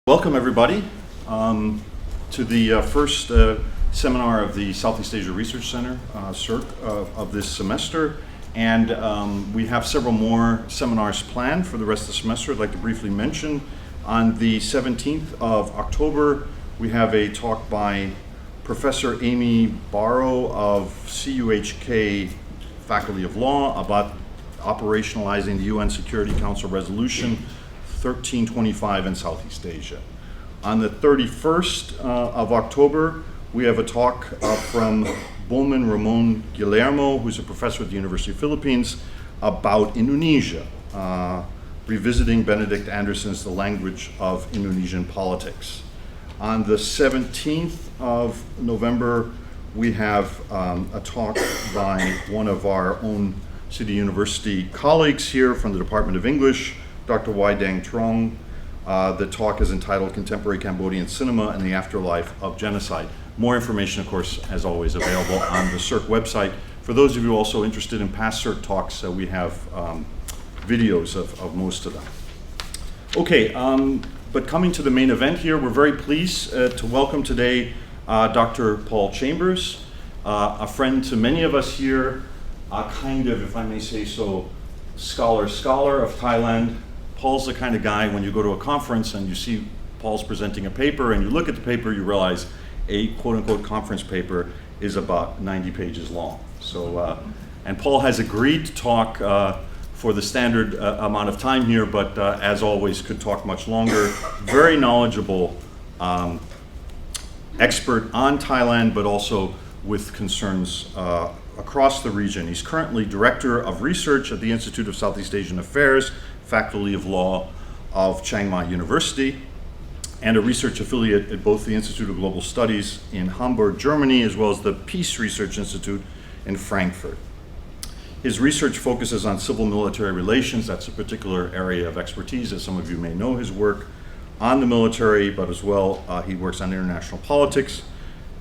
Welcome everybody to the first seminar of the Southeast Asia Research Center, CERC, of this semester. And we have several more seminars planned for the rest of the semester. I'd like to briefly mention on the 17th of October, we have a talk by Professor Amy Barrow of CUHK Faculty of Law about operationalizing the UN Security Council Resolution 1325 in Southeast Asia. On the 31st of October, we have a talk from Bowman Ramon Guillermo, who's a professor at the University of Philippines, about Indonesia, revisiting Benedict Anderson's The Language of Indonesian Politics. On the 17th of November, we have a talk by one of our own City University colleagues here from the Department of English, Dr. Wai Dang Trong. The talk is entitled Contemporary Cambodian Cinema and the Afterlife of Genocide. More information, of course, as always, available on the CERC website. For those of you also interested in past CERC talks, we have videos of most of them. Okay, but coming to the main event here, we're very pleased to welcome today Dr. Paul Chambers, a friend to many of us here, a kind of, if I may say so, scholar of Thailand. Paul's the kind of guy, when you go to a conference and you see Paul's presenting a paper and you look at the paper, you realize a quote-unquote conference paper is about 90 pages long. So, and Paul has agreed to talk for the standard amount of time here, but as always, could talk much longer. Very knowledgeable expert on Thailand, but also with concerns across the region. He's currently Director of Research at the Institute of Southeast Asian Affairs, Faculty of Law of Chiang Mai University, and a research affiliate at both the Institute of Global Studies in Hamburg, Germany, as well as the Peace Research Institute in Frankfurt. His research focuses on civil-military relations. That's a particular area of expertise, as some of you may know his work on the military, but as well he works on international politics,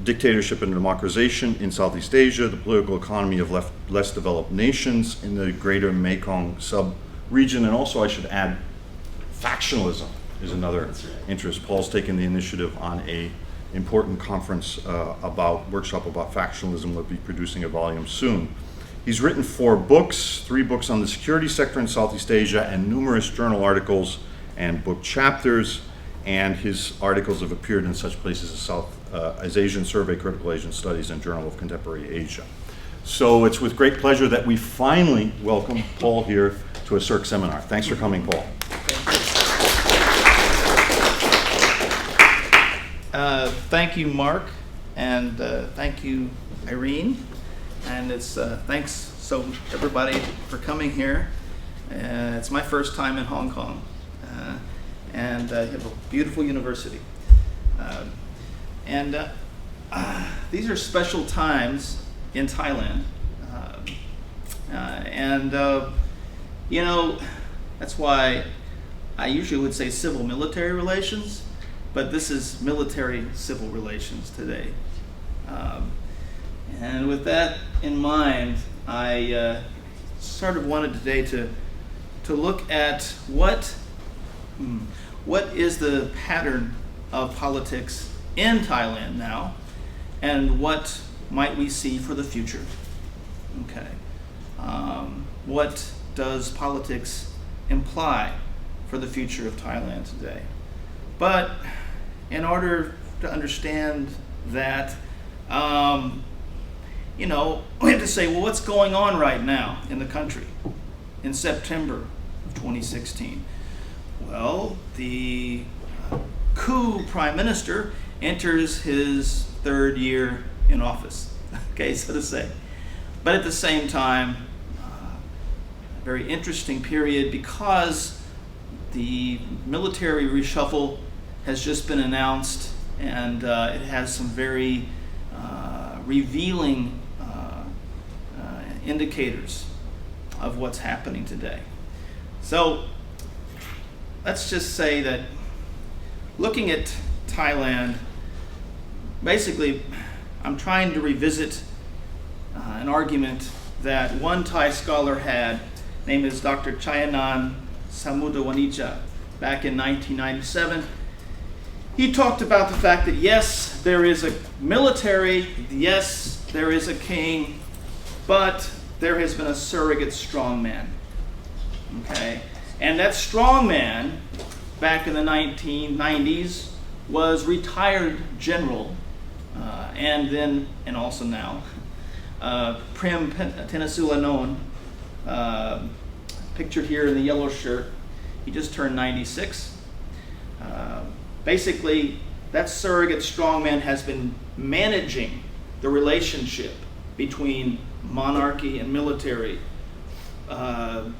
dictatorship and democratization in Southeast Asia, the political economy of less developed nations in the greater Mekong sub-region, and also I should add, factionalism is another interest. Paul's taken the initiative on a important conference workshop about factionalism. We'll be producing a volume soon. He's written 4 books, 3 books on the security sector in Southeast Asia, and numerous journal articles and book chapters, and his articles have appeared in such places as Asian Survey, Critical Asian Studies, and Journal of Contemporary Asia. So it's with great pleasure that we finally welcome Paul here to a CERC seminar. Thanks for coming, Paul. Thank you, Mark, and thank you, Irene, and it's thanks so everybody for coming here. It's my first time in Hong Kong, and you have a beautiful university. These are special times in Thailand, you know, that's why I usually would say civil-military relations, but this is military-civil relations today. And with that in mind, I sort of wanted today to look at what is the pattern of politics in Thailand now, and what might we see for the future? Okay. What does politics imply for the future of Thailand today? But in order to understand that, you know, we have to say, well, what's going on right now in the country in September of 2016? Well, the Coup prime minister enters his 3rd year in office, okay, so to say. But at the same time, a very interesting period because the military reshuffle has just been announced, and it has some very revealing indicators of what's happening today. So let's just say that looking at Thailand, basically I'm trying to revisit an argument that one Thai scholar had, named is Dr. Chayanan Samudawanija, back in 1997. He talked about the fact that yes, there is a military, yes, there is a king, but there has been a surrogate strongman. Okay? And that strongman, back in the 1990s, was retired general, and also now, Prem Tinasulanone, pictured here in the yellow shirt. He just turned 96. Basically, that surrogate strongman has been managing the relationship between monarchy and military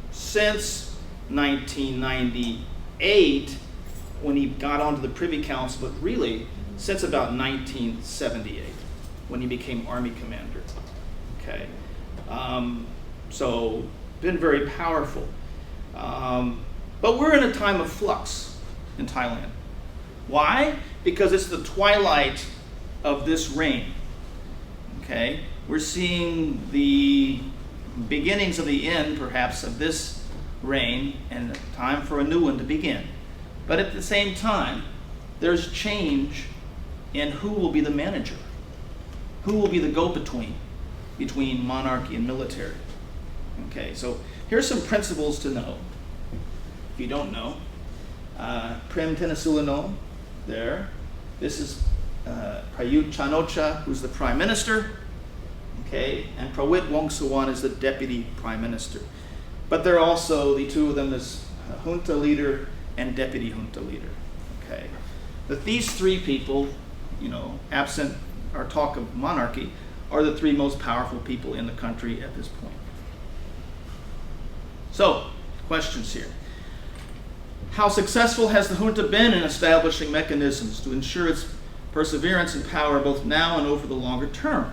since 1998, when he got onto the Privy Council, but really since about 1978, when he became Army Commander. Okay, so been very powerful. But we're in a time of flux in Thailand. Why? Because it's the twilight of this reign. Okay, we're seeing the beginnings of the end, perhaps, of this reign, and time for a new one to begin. But at the same time, there's change in who will be the manager, who will be the go-between between monarchy and military. Okay, so here's some principles to know. If you don't know, Prem Tinasulanone, there. This is Prayut Chan-o-cha, who's the Prime Minister. Okay, and Prawit Wongsuwan is the Deputy Prime Minister. But they're also, the two of them, is junta leader and deputy junta leader. Okay, but these three people, absent our talk of monarchy, are the three most powerful people in the country at this point. So, questions here. How successful has the junta been in establishing mechanisms to ensure its perseverance in power both now and over the longer term?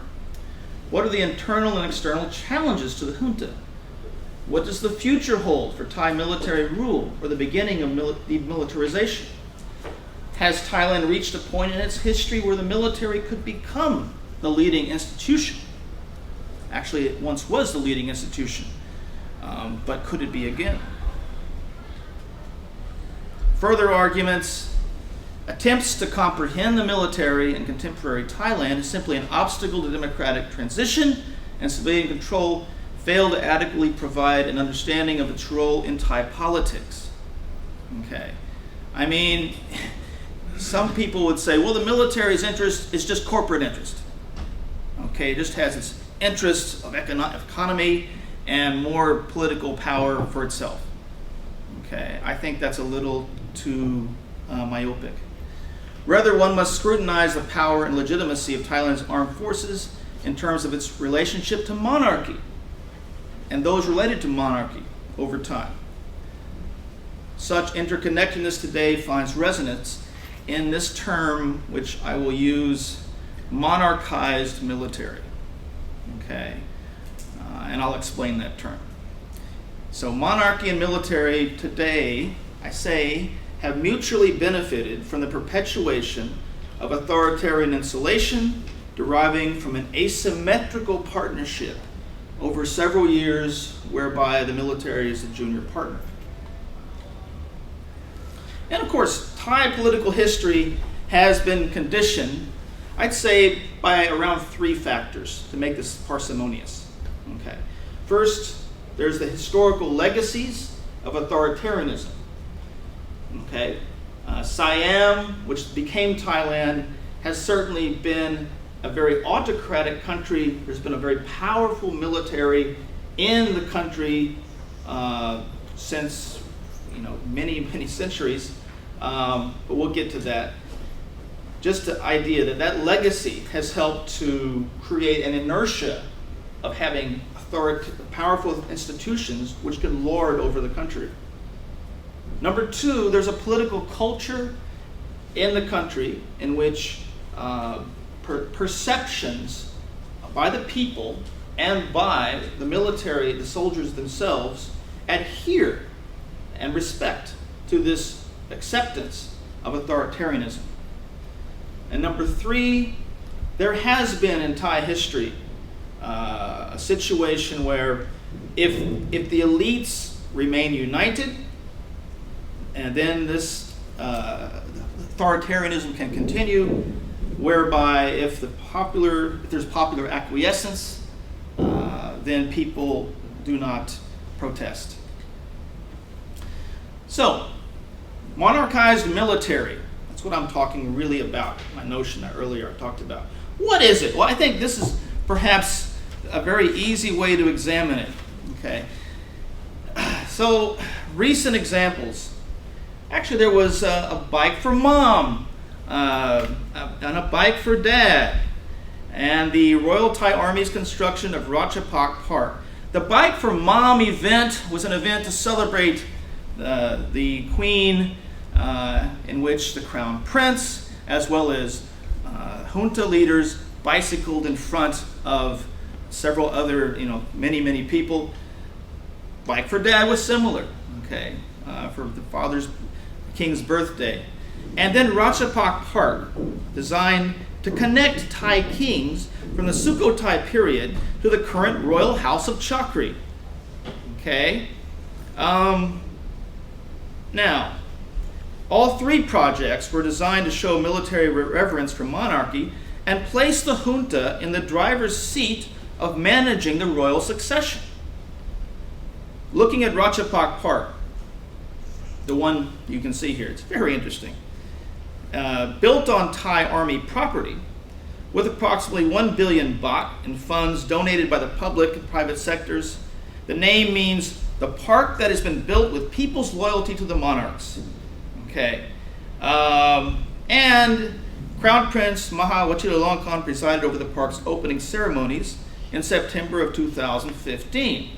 What are the internal and external challenges to the junta? What does the future hold for Thai military rule or the beginning of demilitarization? Has Thailand reached a point in its history where the military could become the leading institution? Actually, it once was the leading institution, but could it be again? Further arguments: attempts to comprehend the military in contemporary Thailand is simply an obstacle to democratic transition, and civilian control fail to adequately provide an understanding of its role in Thai politics. Okay, I mean, some people would say, well, the military's interest is just corporate interest. Okay, it just has its interests of economy and more political power for itself. Okay, I think that's a little too myopic. Rather, one must scrutinize the power and legitimacy of Thailand's armed forces in terms of its relationship to monarchy and those related to monarchy over time. Such interconnectedness today finds resonance in this term, which I will use, monarchized military. Okay, and I'll explain that term. So monarchy and military today, I say, have mutually benefited from the perpetuation of authoritarian insulation deriving from an asymmetrical partnership over several years, whereby the military is a junior partner. And of course, Thai political history has been conditioned, I'd say, by around three factors to make this parsimonious. Okay. First, there's the historical legacies of authoritarianism. Okay, Siam, which became Thailand, has certainly been a very autocratic country. There's been a very powerful military in the country since many centuries. But we'll get to that. Just the idea that that legacy has helped to create an inertia of having powerful institutions which can lord over the country. Number two, there's a political culture in the country in which perceptions by the people and by the military, the soldiers themselves, adhere and respect to this acceptance of authoritarianism. And number three, there has been in Thai history a situation where if the elites remain united, and then authoritarianism can continue, whereby if there's popular acquiescence, then people do not protest. So, monarchized military. That's what I'm talking really about, my notion that earlier I talked about. What is it? Well, I think this is perhaps a very easy way to examine it. Okay. So, recent examples. Actually, there was a bike for mom, and a bike for dad, and the Royal Thai Army's construction of Ratchapak Park. The Bike for Mom event was an event to celebrate the Queen, in which the Crown Prince, as well as junta leaders, bicycled in front of several other, many people. Bike for Dad was similar, okay, for the king's birthday. And then Ratchapak Park, designed to connect Thai kings from the Sukhothai period to the current royal house of Chakri. Okay? Now, all three projects were designed to show military reverence for monarchy and place the junta in the driver's seat of managing the royal succession. Looking at Ratchapak Park, the one you can see here, it's very interesting. Built on Thai Army property, with approximately 1 billion baht in funds donated by the public and private sectors. The name means the park that has been built with people's loyalty to the monarchs. Okay. And Crown Prince Maha Vajiralongkorn presided over the park's opening ceremonies in September of 2015.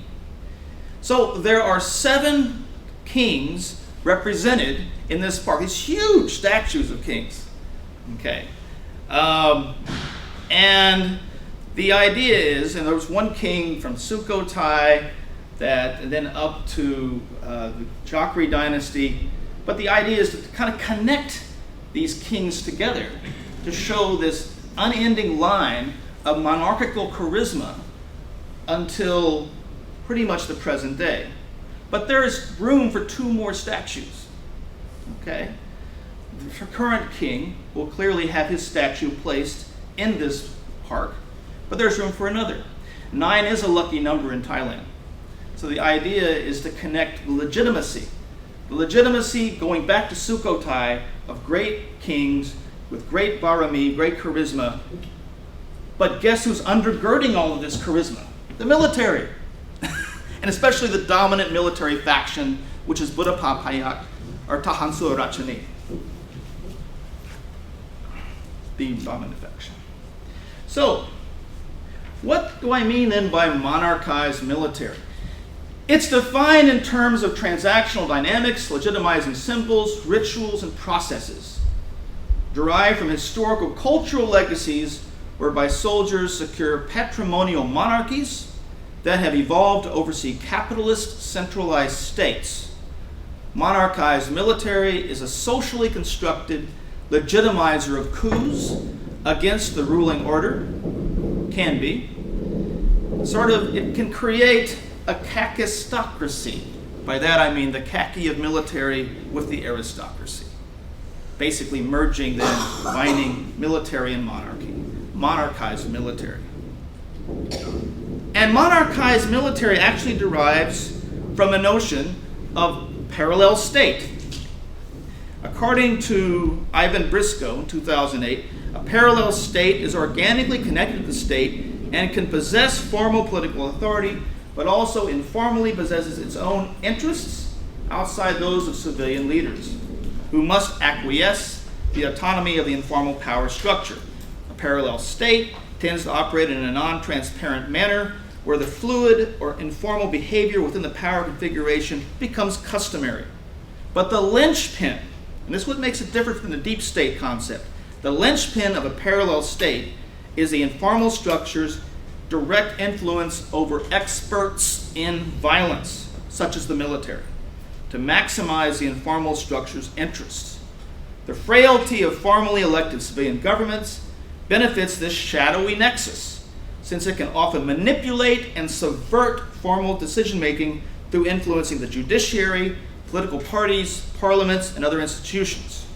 So there are 7 kings represented in this park. These huge statues of kings. Okay. And the idea is, and there was one king from Sukhothai and then up to the Chakri dynasty, but the idea is to kind of connect these kings together to show this unending line of monarchical charisma until pretty much the present day. But there is room for 2 more statues. Okay? The current king will clearly have his statue placed in this park, but there's room for another. 9 is a lucky number in Thailand. So the idea is to connect legitimacy. The legitimacy going back to Sukhothai of great kings with great barami, great charisma. But guess who's undergirding all of this charisma? The military. And especially the dominant military faction, which is Buddha Papayak or Tahansur Rachani. The dominant faction. So, what do I mean then by monarchized military? It's defined in terms of transactional dynamics, legitimizing symbols, rituals, and processes, derived from historical cultural legacies whereby soldiers secure patrimonial monarchies that have evolved to oversee capitalist centralized states. Monarchized military is a socially constructed legitimizer of coups against the ruling order. Can be. It can create a kakistocracy. By that I mean the khaki of military with the aristocracy. Basically merging, then combining military and monarchy. Monarchized military. And monarchized military actually derives from a notion of parallel state. According to Ivan Briscoe in 2008, a parallel state is organically connected to the state and can possess formal political authority, but also informally possesses its own interests outside those of civilian leaders, who must acquiesce the autonomy of the informal power structure. A parallel state tends to operate in a non-transparent manner where the fluid or informal behavior within the power configuration becomes customary. But the linchpin, and this is what makes it different from the deep state concept, the linchpin of a parallel state is the informal structure's direct influence over experts in violence, such as the military, to maximize the informal structure's interests. The frailty of formally elected civilian governments benefits this shadowy nexus, since it can often manipulate and subvert formal decision-making through influencing the judiciary, political parties, parliaments, and other institutions.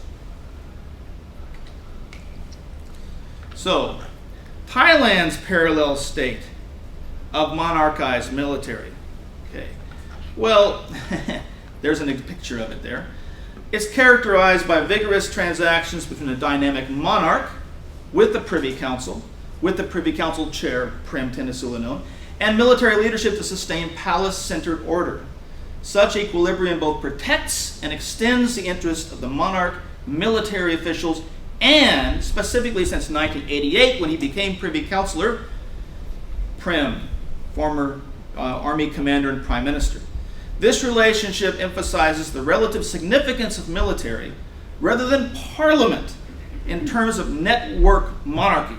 So, Thailand's parallel state of monarchized military. Okay. Well, there's a picture of it there. It's characterized by vigorous transactions between a dynamic monarch with the Privy Council, with the Privy Council chair, Prem Tinasulanon, and military leadership to sustain palace-centered order. Such equilibrium both protects and extends the interest of the monarch, military officials, and specifically since 1988 when he became Privy Councillor, Prem, former Army Commander and Prime Minister. This relationship emphasizes the relative significance of military rather than parliament in terms of network monarchy.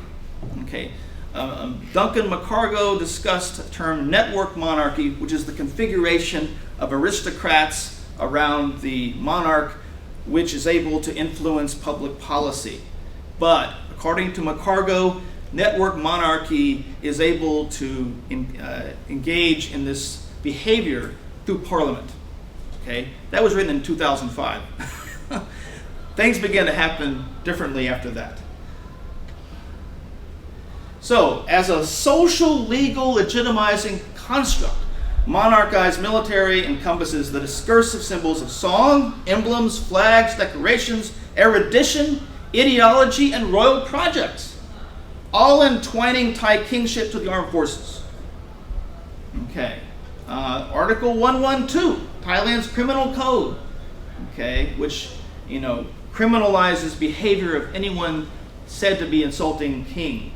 Okay. Duncan McCargo discussed the term network monarchy, which is the configuration of aristocrats around the monarch, which is able to influence public policy. But according to McCargo, network monarchy is able to engage in this behavior through parliament. Okay, that was written in 2005. Things began to happen differently after that. So, as a social, legal, legitimizing construct, monarchized military encompasses the discursive symbols of song, emblems, flags, decorations, erudition, ideology, and royal projects, all entwining Thai kingship to the armed forces. Okay. Article 112, Thailand's criminal code, okay, which, criminalizes behavior of anyone said to be insulting king.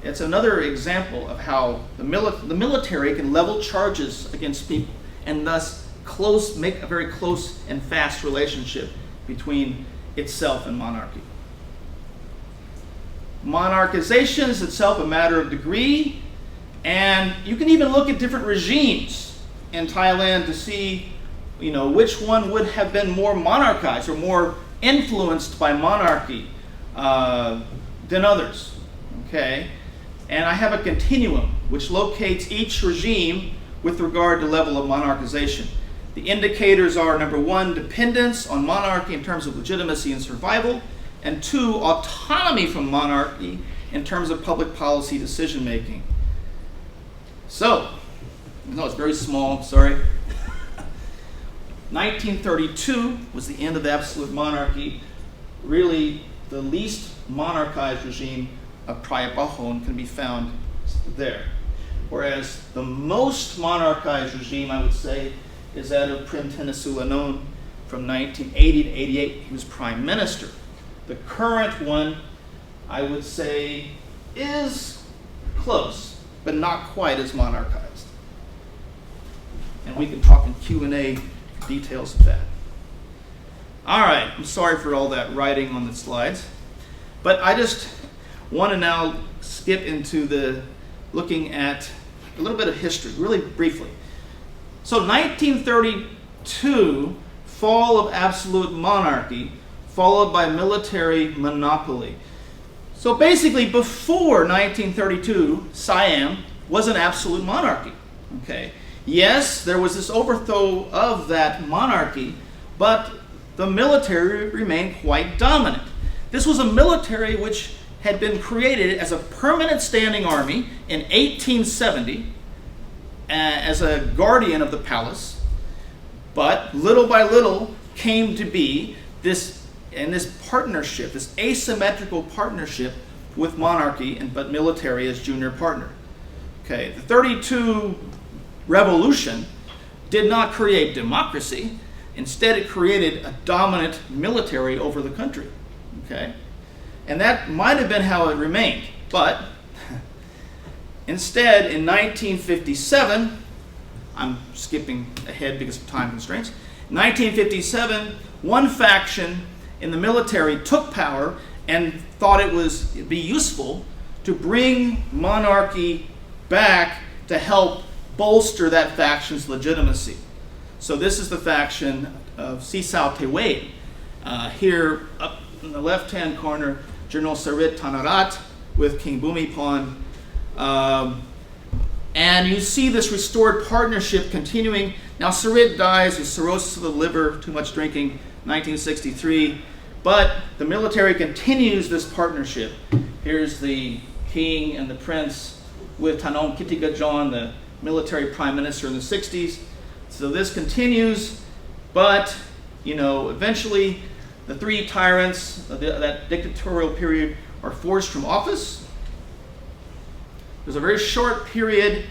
It's another example of how the military can level charges against people and thus make a very close and fast relationship between itself and monarchy. Monarchization is itself a matter of degree, and you can even look at different regimes in Thailand to see, which one would have been more monarchized or more influenced by monarchy than others. Okay, and I have a continuum which locates each regime with regard to level of monarchization. The indicators are, number one, dependence on monarchy in terms of legitimacy and survival, and two, autonomy from monarchy in terms of public policy decision making. So, no, it's very small, sorry. 1932 was the end of the absolute monarchy. Really, the least monarchized regime of Prayapahon can be found there. Whereas the most monarchized regime, I would say, is that of Prem Tinasulanon from 1980 to 88. He was prime minister. The current one, I would say, is close, but not quite as monarchized. And we can talk in Q&A details of that. All right, I'm sorry for all that writing on the slides, but I just want to now skip into looking at a little bit of history, really briefly. So 1932, fall of absolute monarchy, followed by military monopoly. So basically, before 1932, Siam was an absolute monarchy. Okay. Yes, there was this overthrow of that monarchy, but the military remained quite dominant. This was a military which had been created as a permanent standing army in 1870 as a guardian of the palace, but little by little came to be this partnership, this asymmetrical partnership with monarchy but military as junior partner. Okay, the 32 revolution did not create democracy. Instead, it created a dominant military over the country. Okay, and that might have been how it remained, but instead, in 1957, I'm skipping ahead because of time constraints. In 1957, one faction in the military took power and thought it'd be useful to bring monarchy back to help bolster that faction's legitimacy. So this is the faction of Si Sao Te Wai. Here up in the left-hand corner, General Sarit Thanarat with King Bhumibol. And you see this restored partnership continuing. Now Sarit dies with cirrhosis of the liver, too much drinking, 1963. But the military continues this partnership. Here's the king and the prince with Tanom Kittigajon, the military prime minister in the 60s. So this continues, but eventually the three tyrants of that dictatorial period are forced from office. There's a very short period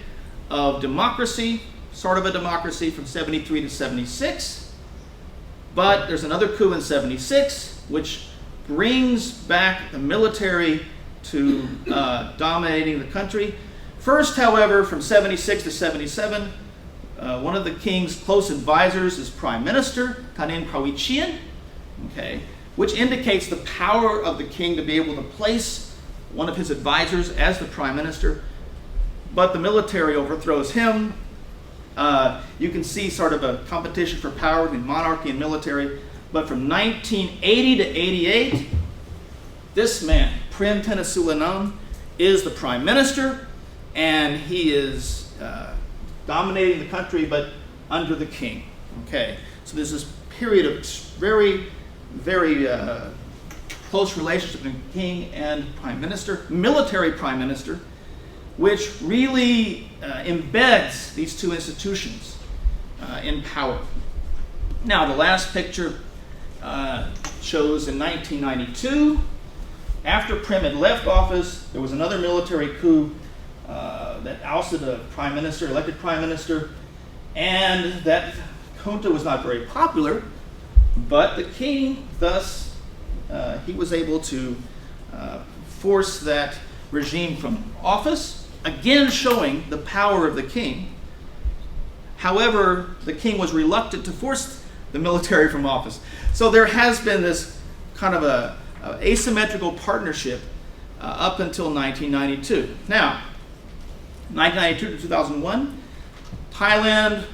of democracy, sort of a democracy from 73 to 76. But there's another coup in 76, which brings back the military to dominating the country. First, however, from 76 to 77, one of the king's close advisors is Prime Minister, Kanin Prawichian, which indicates the power of the king to be able to place one of his advisors as the Prime Minister. But the military overthrows him. You can see sort of a competition for power between monarchy and military. But from 1980 to 88, this man, Prem Tinasulanam, is the Prime Minister, and he is dominating the country, but under the king. So there's this period of very, very close relationship between king and prime minister, military prime minister, which really embeds these two institutions in power. Now, the last picture shows in 1992, after Prem had left office, there was another military coup that ousted a prime minister, elected prime minister, and that junta was not very popular, but the king, thus, he was able to force that regime from office, again showing the power of the king. However, the king was reluctant to force the military from office. So there has been this kind of a asymmetrical partnership up until 1992. Now, 1992 to 2001, Thailand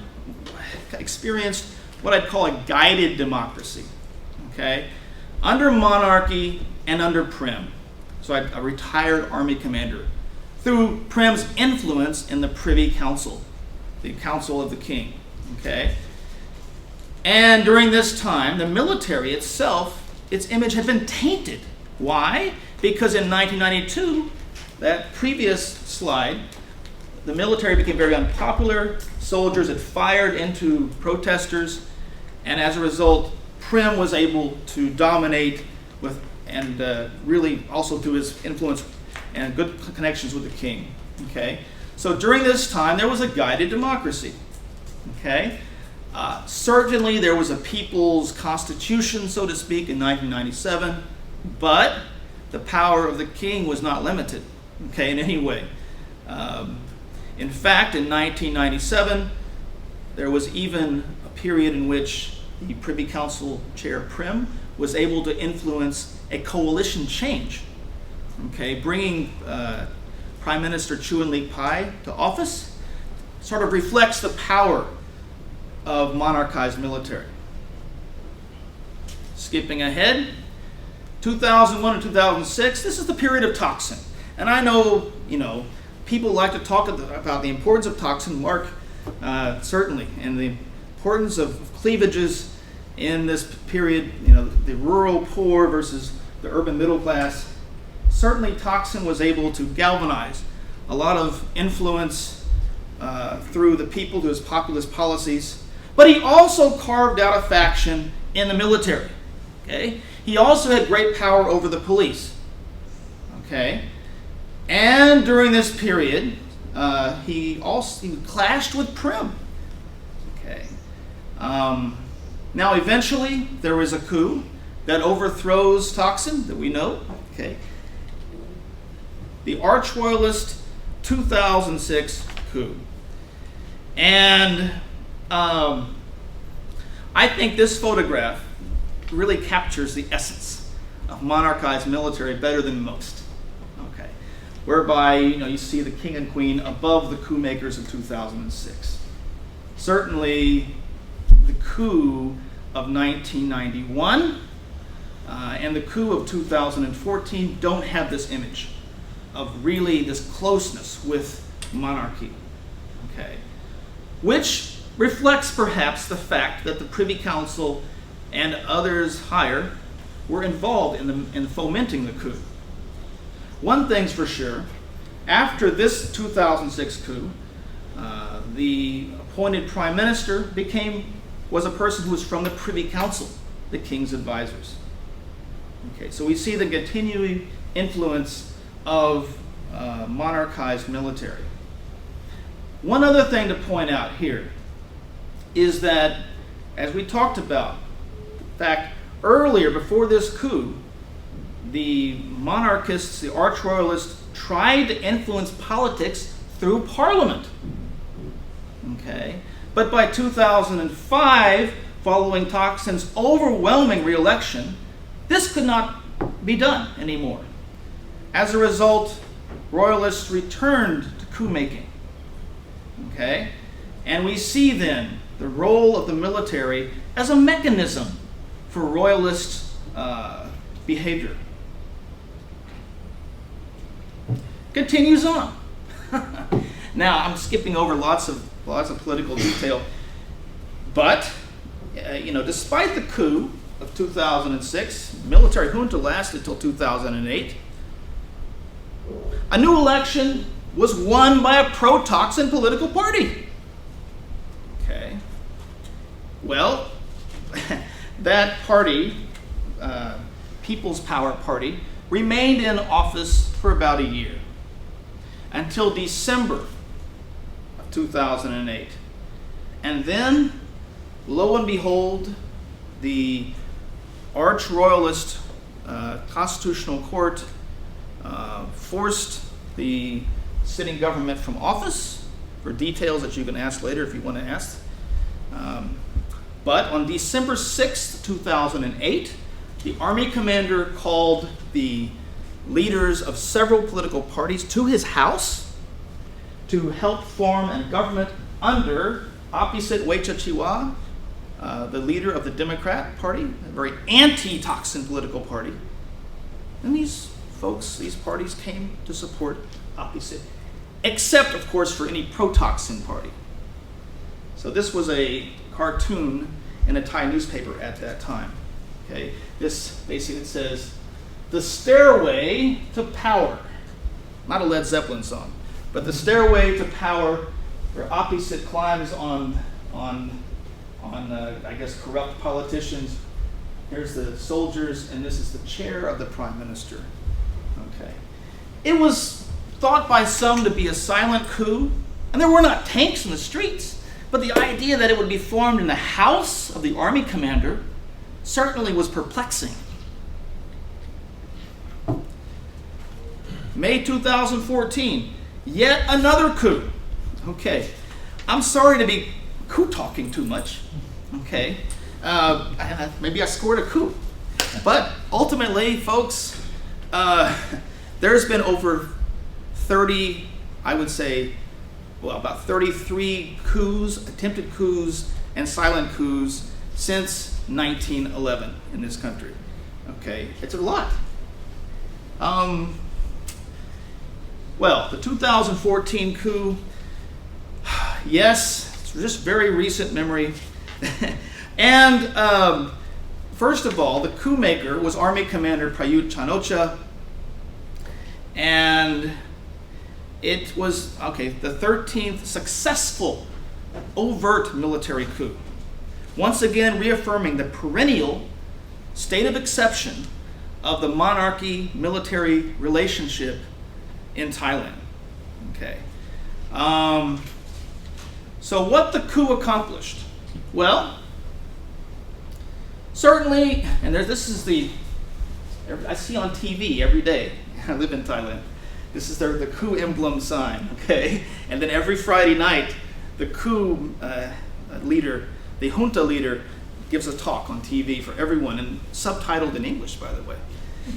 experienced what I'd call a guided democracy, under monarchy and under Prem. So a retired army commander, through Prem's influence in the Privy Council, the council of the king, And during this time, the military itself, its image had been tainted. Why? Because in 1992, that previous slide, the military became very unpopular. Soldiers had fired into protesters, and as a result, Prem was able to dominate with, and really also through his influence and good connections with the king. So during this time, there was a guided democracy. Certainly, there was a people's constitution, so to speak, in 1997, but the power of the king was not limited, in any way. In fact, in 1997, there was even a period in which the Privy Council chair Prem was able to influence a coalition change, bringing Prime Minister Chuen Lik Pai to office. Sort of reflects the power of monarchized military. Skipping ahead, 2001 and 2006, this is the period of Thaksin. And I know, people like to talk about the importance of Thaksin, Mark, certainly, and the importance of cleavages in this period, the rural poor versus the urban middle class. Certainly, Thaksin was able to galvanize a lot of influence through the people, through his populist policies. But he also carved out a faction in the military. He also had great power over the police. And during this period, he clashed with Prem. Now, eventually, there was a coup that overthrows Thaksin, that we know. The arch-royalist 2006 coup. And I think this photograph really captures the essence of monarchized military better than most. Whereby, you see the king and queen above the coup makers of 2006. Certainly, the coup of 1991 and the coup of 2014 don't have this image of really this closeness with monarchy. Which reflects perhaps the fact that the Privy Council and others higher were involved in fomenting the coup. one thing's for sure. After this 2006 coup, the appointed prime minister was a person who was from the Privy Council, the king's advisors. Okay, so we see the continuing influence of monarchized military. One other thing to point out here is that, as we talked about, in fact, earlier, before this coup, the monarchists, the arch-royalists, tried to influence politics through parliament. Okay? But by 2005, following Thaksin's overwhelming re-election, this could not be done anymore. As a result, royalists returned to coup-making. Okay? And we see then the role of the military as a mechanism for royalist behavior. Continues on. Now, I'm skipping over lots of political detail, but despite the coup of 2006, military junta lasted until 2008. A new election was won by a pro-Thaksin political party. Okay. Well, that party, People's Power Party, remained in office for about a year, until December of 2008. And then, lo and behold, the arch-royalist Constitutional Court forced the sitting government from office, for details that you can ask later if you want to ask. But on December 6th, 2008, the army commander called the leaders of several political parties to his house to help form a government under Apisit Wechachihua, the leader of the Democrat Party, a very anti-Thaksin political party. And these parties came to support Apisit, except, of course, for any pro-Thaksin party. So this was a cartoon in a Thai newspaper at that time. Okay, this basically says, "The Stairway to Power." Not a Led Zeppelin song, but the stairway to power, where Apisit climbs on I guess, corrupt politicians. Here's the soldiers, and this is the chair of the prime minister. Okay. It was thought by some to be a silent coup, and there were not tanks in the streets, but the idea that it would be formed in the house of the army commander certainly was perplexing. May 2014, yet another coup. Okay, I'm sorry to be coup talking too much. Okay, maybe I scored a coup, but ultimately, folks, there's been over 30, I would say, well, about 33 coups, attempted coups, and silent coups since 1911 in this country. Okay, it's a lot. Well, the 2014 coup, yes, it's just very recent memory. And first of all, the coup maker was Army Commander Prayut Chan-o-cha, and it was, the 13th successful overt military coup, once again reaffirming the perennial state of exception of the monarchy-military relationship in Thailand. Okay. So what the coup accomplished? Well, certainly, and this is I see on TV every day. I live in Thailand. This is the coup emblem sign, okay? And then every Friday night, the coup leader, the junta leader, gives a talk on TV for everyone, and subtitled in English, by the way.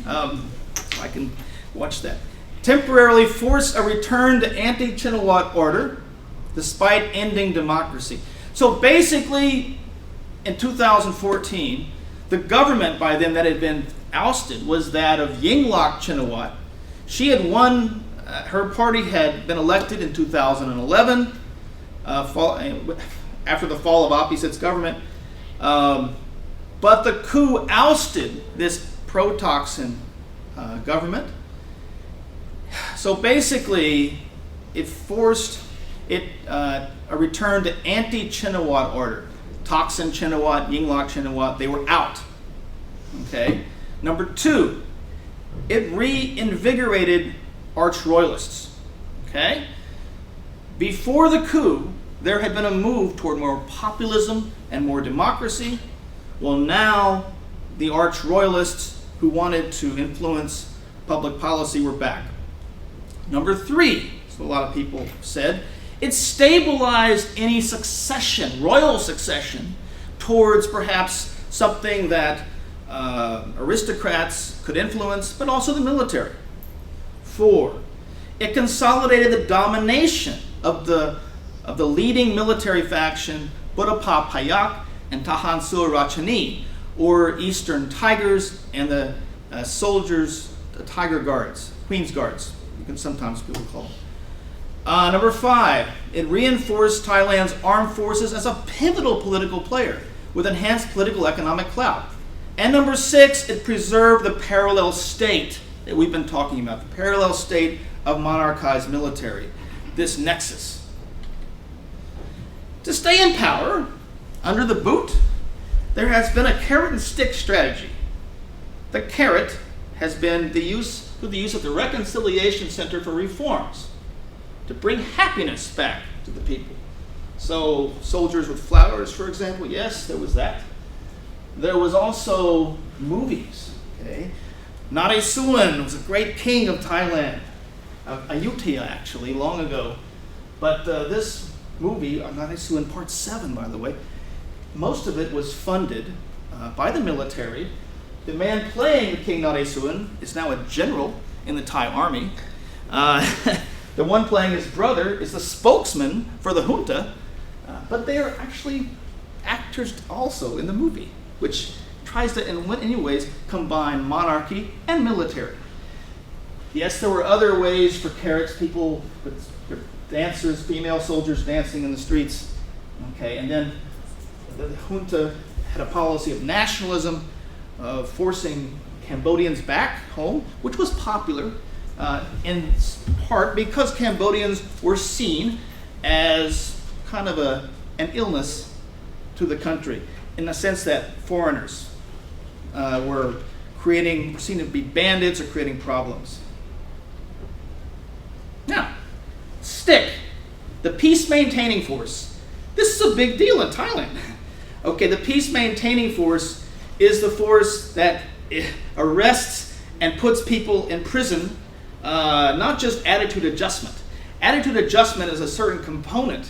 I can watch that. Temporarily force a return to anti-Chinawat order, despite ending democracy. So basically, in 2014, the government by then that had been ousted was that of Yingluck Chinawat. She had won, her party had been elected in 2011, after the fall of Apisit's government. But the coup ousted this pro-Thaksin government. So basically, it forced a return to anti-Chinawat order. Thaksin Chinawat, Yingluck Chinawat, they were out. Okay. Number 2, it reinvigorated arch-royalists. Okay. Before the coup, there had been a move toward more populism and more democracy. Well, now the arch-royalists who wanted to influence public policy were back. Number 3, so a lot of people said, it stabilized any succession, royal succession, towards perhaps something that aristocrats could influence, but also the military. 4, it consolidated the domination of the leading military faction, Budapest Payak and Tahan Sur Rachani, or Eastern Tigers, and the soldiers, the Tiger Guards, Queen's Guards, you can sometimes people call them. Number 5, it reinforced Thailand's armed forces as a pivotal political player with enhanced political economic clout. And number 6, it preserved the parallel state that we've been talking about, the parallel state of monarchized military, this nexus. To stay in power, under the boot, there has been a carrot and stick strategy. The carrot has been through the use of the Reconciliation Center for Reforms to bring happiness back to the people. So soldiers with flowers, for example, yes, there was that. There was also movies. Okay, Nade Suan was a great king of Thailand, of Ayutthaya actually, long ago. But this movie, Nade Suan Part 7, by the way, most of it was funded by the military. The man playing the King Nade Suan is now a general in the Thai army. The one playing his brother is the spokesman for the junta, but they are actually actors also in the movie, which tries to, in many ways, combine monarchy and military. Yes, there were other ways for carrots, people with dancers, female soldiers dancing in the streets. Okay, and then the junta had a policy of nationalism, of forcing Cambodians back home, which was popular in part because Cambodians were seen as kind of an illness to the country, in the sense that foreigners were seen to be bandits or creating problems. Now, stick, the peace-maintaining force. This is a big deal in Thailand. Okay, the peace-maintaining force is the force that arrests and puts people in prison, not just attitude adjustment. Attitude adjustment is a certain component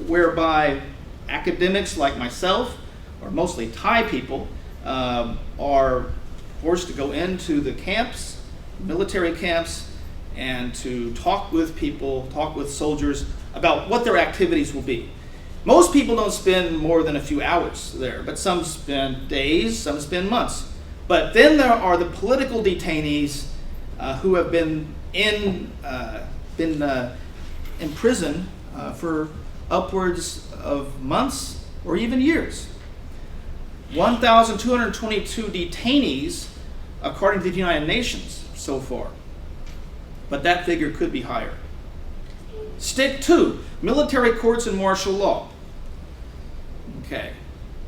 whereby academics like myself, or mostly Thai people, are forced to go into the camps, military camps, and to talk with people, talk with soldiers about what their activities will be. Most people don't spend more than a few hours there, but some spend days, some spend months. But then there are the political detainees who have been in prison for upwards of months or even years. 1,222 detainees, according to the United Nations, so far. But that figure could be higher. Stick 2, military courts and martial law. Okay.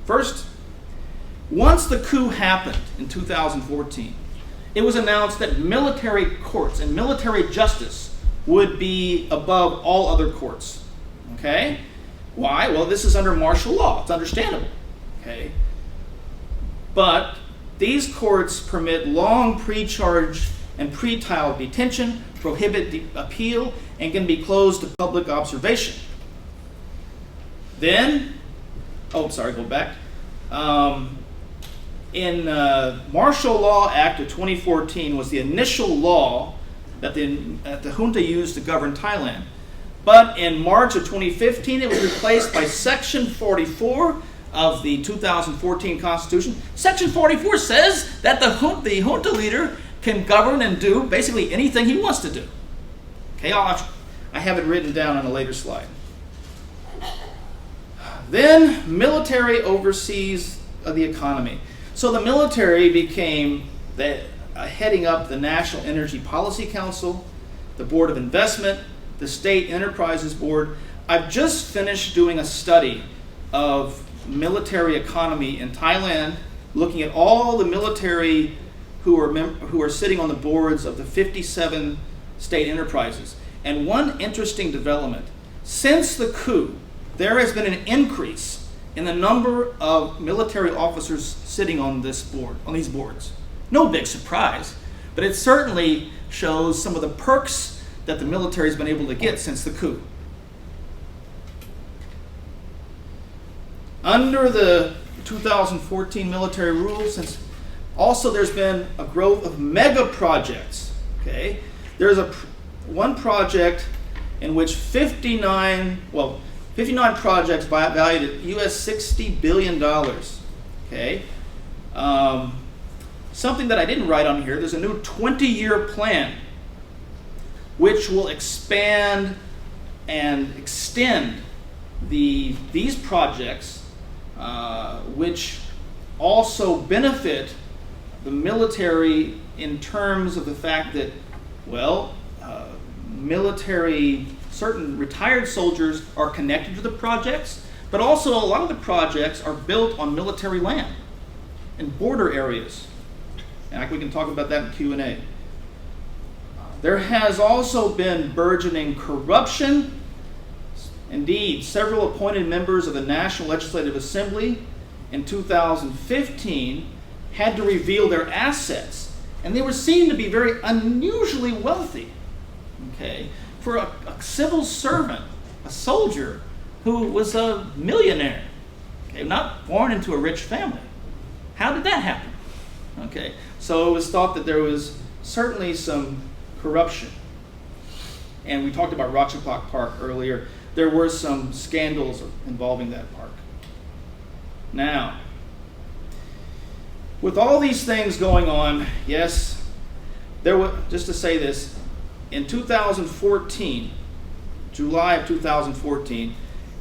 First, once the coup happened in 2014, it was announced that military courts and military justice would be above all other courts. Okay? Why? Well, this is under martial law. It's understandable. Okay? But these courts permit long pre-charge and pre-trial detention, prohibit appeal, and can be closed to public observation. Then, go back. In Martial Law Act of 2014 was the initial law that the junta used to govern Thailand. But in March of 2015, it was replaced by Section 44 of the 2014 Constitution. Section 44 says that the junta leader can govern and do basically anything he wants to do. Okay, I have it written down on a later slide. Then military oversees the economy. So the military became heading up the National Energy Policy Council, the Board of Investment, the State Enterprises Board. I've just finished doing a study of military economy in Thailand, looking at all the military who are sitting on the boards of the 57 state enterprises. And one interesting development, since the coup, there has been an increase in the number of military officers sitting on this board, on these boards. No big surprise, but it certainly shows some of the perks that the military has been able to get since the coup. Under the 2014 military rules, there's been a growth of mega projects. Okay, there's one project in which 59 projects valued at US $60 billion. Okay, something that I didn't write on here. There's a new 20-year plan which will expand and extend these projects, which also benefit the military in terms of the fact that, certain retired soldiers are connected to the projects, but also a lot of the projects are built on military land in border areas. And we can talk about that in Q&A. There has also been burgeoning corruption. Indeed, several appointed members of the National Legislative Assembly in 2015 had to reveal their assets, and they were seen to be very unusually wealthy. Okay, for a civil servant, a soldier who was a millionaire, okay, not born into a rich family. How did that happen? Okay, so it was thought that there was certainly some corruption. And we talked about Ratchapak Park earlier. There were some scandals involving that park. Now, with all these things going on, yes, just to say this, in 2014, July of 2014,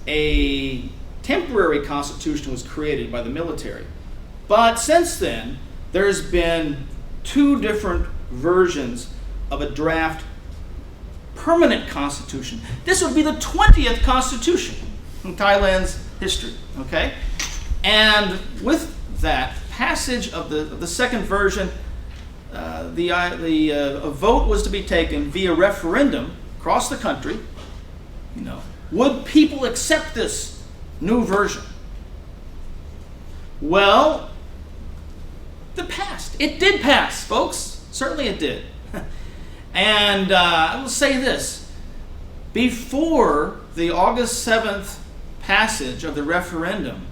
a temporary constitution was created by the military. But since then, there's been two different versions of a draft permanent constitution. This would be the 20th constitution in Thailand's history, okay? And with that passage of the second version, a vote was to be taken via referendum across the country. Would people accept this new version? Well, it passed. It did pass, folks. Certainly it did. And I will say this. Before the August 7th passage of the referendum,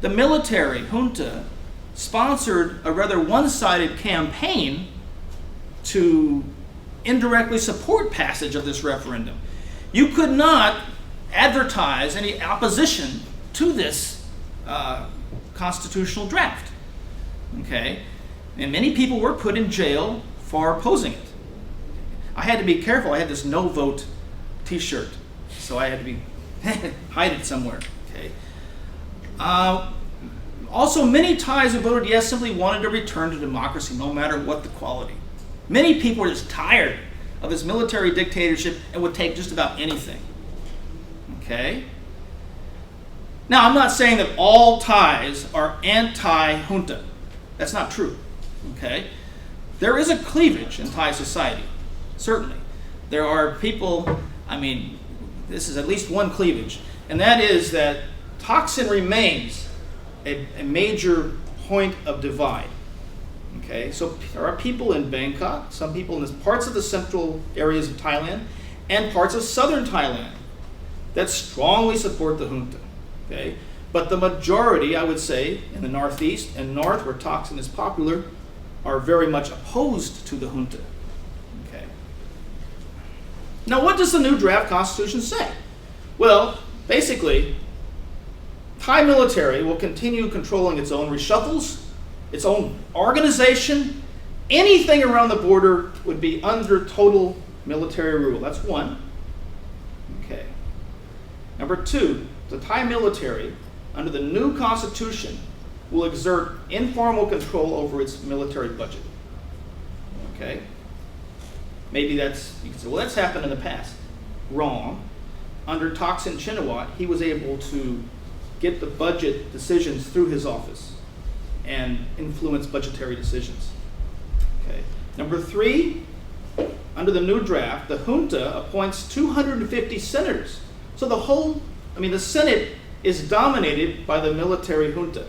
the military junta sponsored a rather one-sided campaign to indirectly support passage of this referendum. You could not advertise any opposition to this constitutional draft. Okay? And many people were put in jail for opposing it. I had to be careful. I had this no vote t-shirt, so I had to hide it somewhere. Okay. Also, many Thais who voted yes simply wanted to return to democracy, no matter what the quality. Many people were just tired of this military dictatorship and would take just about anything. Okay? Now, I'm not saying that all Thais are anti-junta. That's not true. Okay? There is a cleavage in Thai society, certainly. There are people, this is at least one cleavage, and that is that Thaksin remains a major point of divide. Okay, so there are people in Bangkok, some people in parts of the central areas of Thailand, and parts of southern Thailand that strongly support the junta. Okay, but the majority, I would say, in the northeast and north, where Thaksin is popular, are very much opposed to the junta. Okay. Now, what does the new draft constitution say? Well, basically, Thai military will continue controlling its own reshuffles, its own organization. Anything around the border would be under total military rule. That's one. Okay. Number two, the Thai military, under the new constitution, will exert informal control over its military budget. Okay? Maybe that's, you can say, well, that's happened in the past. Wrong. Under Thaksin Shinawatra, he was able to get the budget decisions through his office and influence budgetary decisions. Okay. Number 3, under the new draft, the junta appoints 250 senators. So the Senate is dominated by the military junta.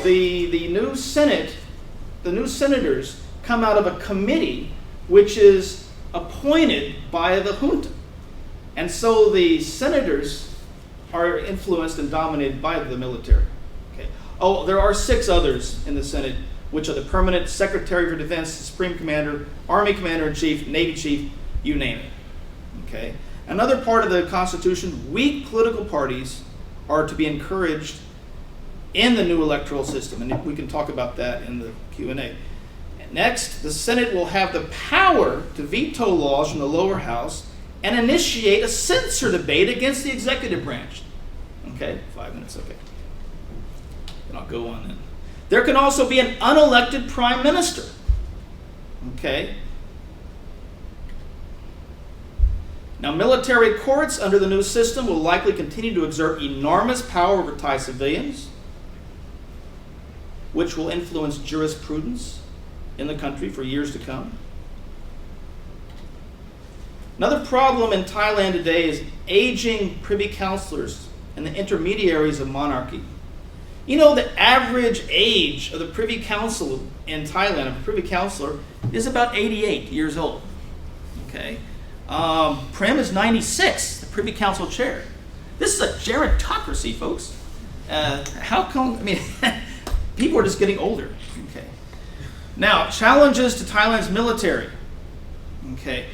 The new Senate, the new senators come out of a committee which is appointed by the junta. And so the senators are influenced and dominated by the military. Okay. Oh, there are 6 others in the Senate, which are the permanent Secretary for Defense, Supreme Commander, Army Commander-in-Chief, Navy Chief, you name it. Okay. Another part of the Constitution, weak political parties are to be encouraged in the new electoral system, and we can talk about that in the Q&A. Next, the Senate will have the power to veto laws from the lower house and initiate a censure debate against the executive branch. Okay, 5 minutes, okay. Then I'll go on then. There can also be an unelected prime minister. Okay. Now, military courts under the new system will likely continue to exert enormous power over Thai civilians, which will influence jurisprudence in the country for years to come. Another problem in Thailand today is aging privy councillors and the intermediaries of monarchy. You know, the average age of the privy council in Thailand, of a privy councillor, is about 88 years old. Okay, Prem is 96, the privy council chair. This is a gerontocracy, folks. How come? I mean, people are just getting older. Okay. Now, challenges to Thailand's military. Okay.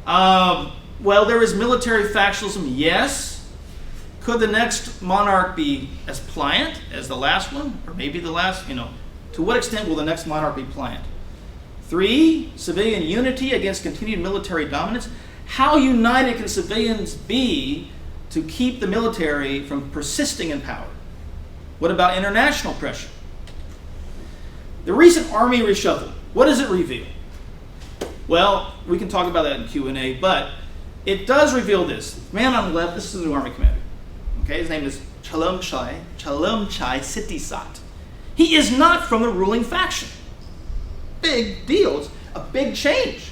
Well, there is military factionalism, yes. Could the next monarch be as pliant as the last one? Or maybe the last, to what extent will the next monarch be pliant? 3, civilian unity against continued military dominance. How united can civilians be to keep the military from persisting in power? What about international pressure? The recent army reshuffle, what does it reveal? Well, we can talk about that in Q&A, but it does reveal this. The man on the left, this is the new army commander. Okay, his name is Chalermchai Sittisat. He is not from the ruling faction. Big deal. It's a big change.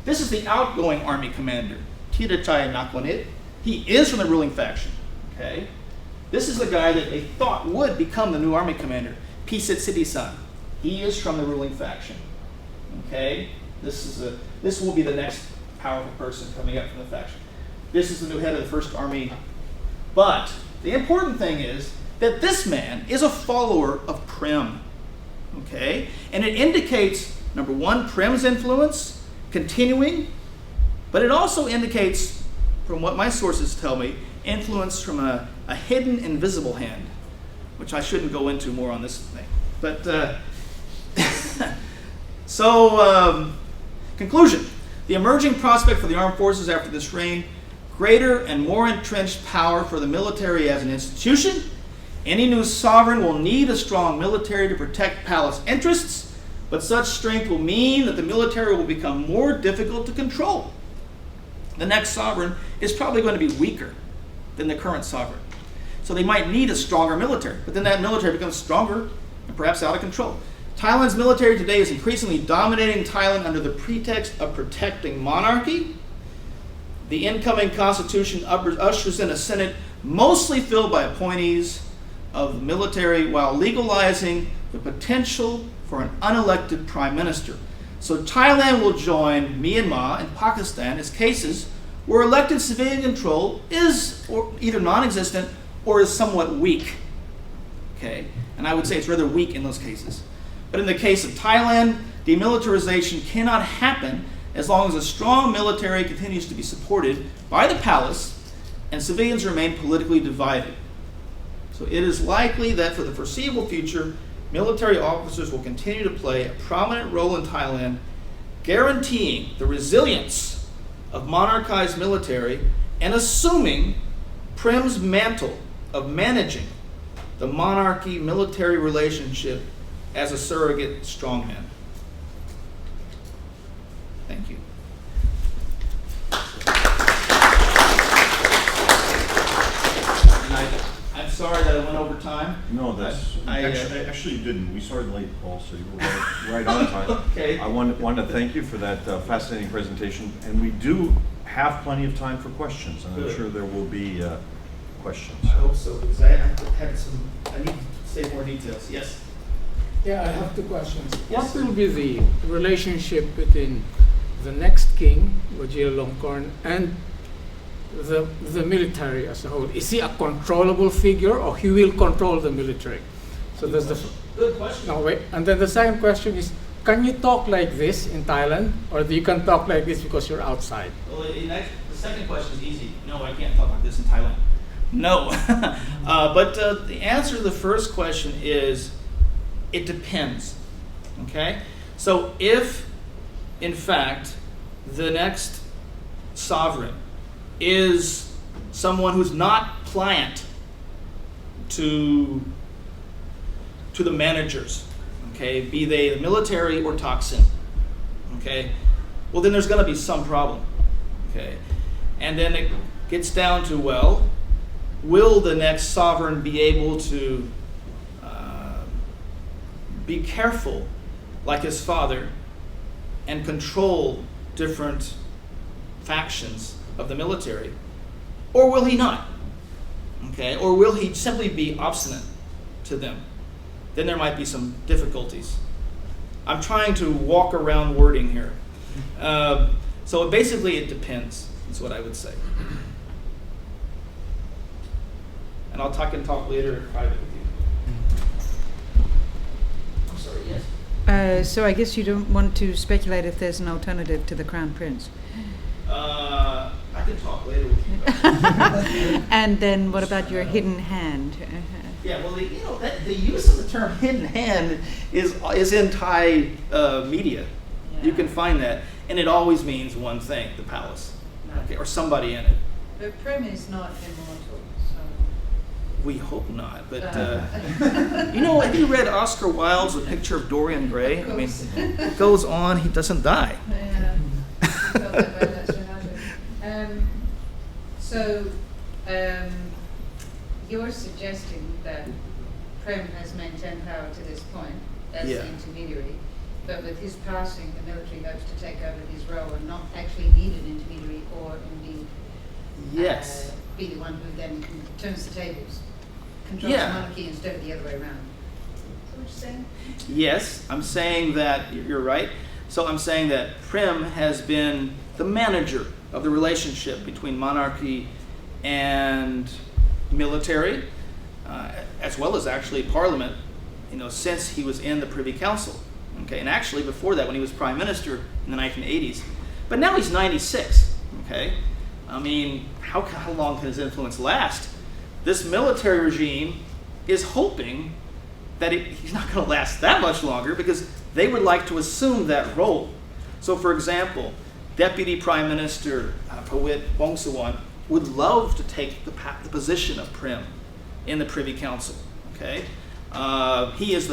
This is the outgoing army commander, Tirachai Nakwanit. He is from the ruling faction. Okay, this is the guy that they thought would become the new army commander, Pisit Sittisat. He is from the ruling faction. Okay, this will be the next powerful person coming up from the faction. This is the new head of the First Army. But the important thing is that this man is a follower of Prem. Okay, and it indicates, number 1, Prem's influence continuing, but it also indicates, from what my sources tell me, influence from a hidden, invisible hand, which I shouldn't go into more on this thing. But conclusion. The emerging prospect for the armed forces after this reign, greater and more entrenched power for the military as an institution. Any new sovereign will need a strong military to protect palace interests, but such strength will mean that the military will become more difficult to control. The next sovereign is probably going to be weaker than the current sovereign. So they might need a stronger military, but then that military becomes stronger and perhaps out of control. Thailand's military today is increasingly dominating Thailand under the pretext of protecting monarchy. The incoming constitution ushers in a Senate mostly filled by appointees of the military while legalizing the potential for an unelected prime minister. So Thailand will join Myanmar and Pakistan as cases where elected civilian control is either non-existent or is somewhat weak. Okay, and I would say it's rather weak in those cases. But in the case of Thailand, demilitarization cannot happen as long as a strong military continues to be supported by the palace and civilians remain politically divided. So it is likely that for the foreseeable future, military officers will continue to play a prominent role in Thailand, guaranteeing the resilience of monarchized military and assuming Prem's mantle of managing the monarchy-military relationship as a surrogate strongman. Thank you. And I'm sorry that I went over time. No, that's, actually you didn't. We started late, Paul, so you were right on time. Okay. I want to thank you for that fascinating presentation, and we do have plenty of time for questions, and I'm Good. sure there will be questions. I hope so, because I need to say more details. Yes? Yeah, I have two questions. Yes. What will be the relationship between the next king, Vajiralongkorn, and the military as a whole? Is he a controllable figure, or he will control the military? So that's the Good question. no wait. And then the second question is: can you talk like this in Thailand, or you can talk like this because you're outside? Well, the second question is easy. No, I can't talk like this in Thailand. No. But the answer to the first question is, it depends. Okay? So if, in fact, the next sovereign is someone who's not pliant to the managers, okay, be they the military or Thaksin, okay, well, then there's going to be some problem, okay, and then it gets down to, well, will the next sovereign be able to be careful like his father and control different factions of the military, or will he not? Okay, or will he simply be obstinate to them? Then there might be some difficulties. I'm trying to walk around wording here. So basically it depends, is what I would say. And I can talk later in private with you. I'm sorry, yes? So I guess you don't want to speculate if there's an alternative to the Crown Prince. I can talk later with you. And then what about your hidden hand? Yeah, well, the use of the term "hidden hand" is in Thai media. Yeah. You can find that, and it always means one thing: the palace, okay, or somebody in it. But Prem is not immortal, so... We hope not, but have you read Oscar Wilde's A Picture of Dorian Gray? I mean, it goes on; he doesn't die. Yeah. Felt that way, that's what happened. You're suggesting that Prem has maintained power to this point as Yeah. the intermediary, but with his passing, the military hopes to take over his role and not actually need an intermediary, or indeed Yes. be the one who then turns the tables, controls Yeah. the monarchy instead of the other way around. Is that what you're saying? Yes, I'm saying that you're right. So I'm saying that Prem has been the manager of the relationship between monarchy and military, as well as actually parliament, since he was in the Privy Council. Okay, and actually before that, when he was prime minister in the 1980s. But now he's 96. Okay, I mean, how long can his influence last? This military regime is hoping that he's not going to last that much longer, because they would like to assume that role. So, for example, Deputy Prime Minister Prawit Wongsuwan would love to take the position of Prem in the Privy Council. Okay, he's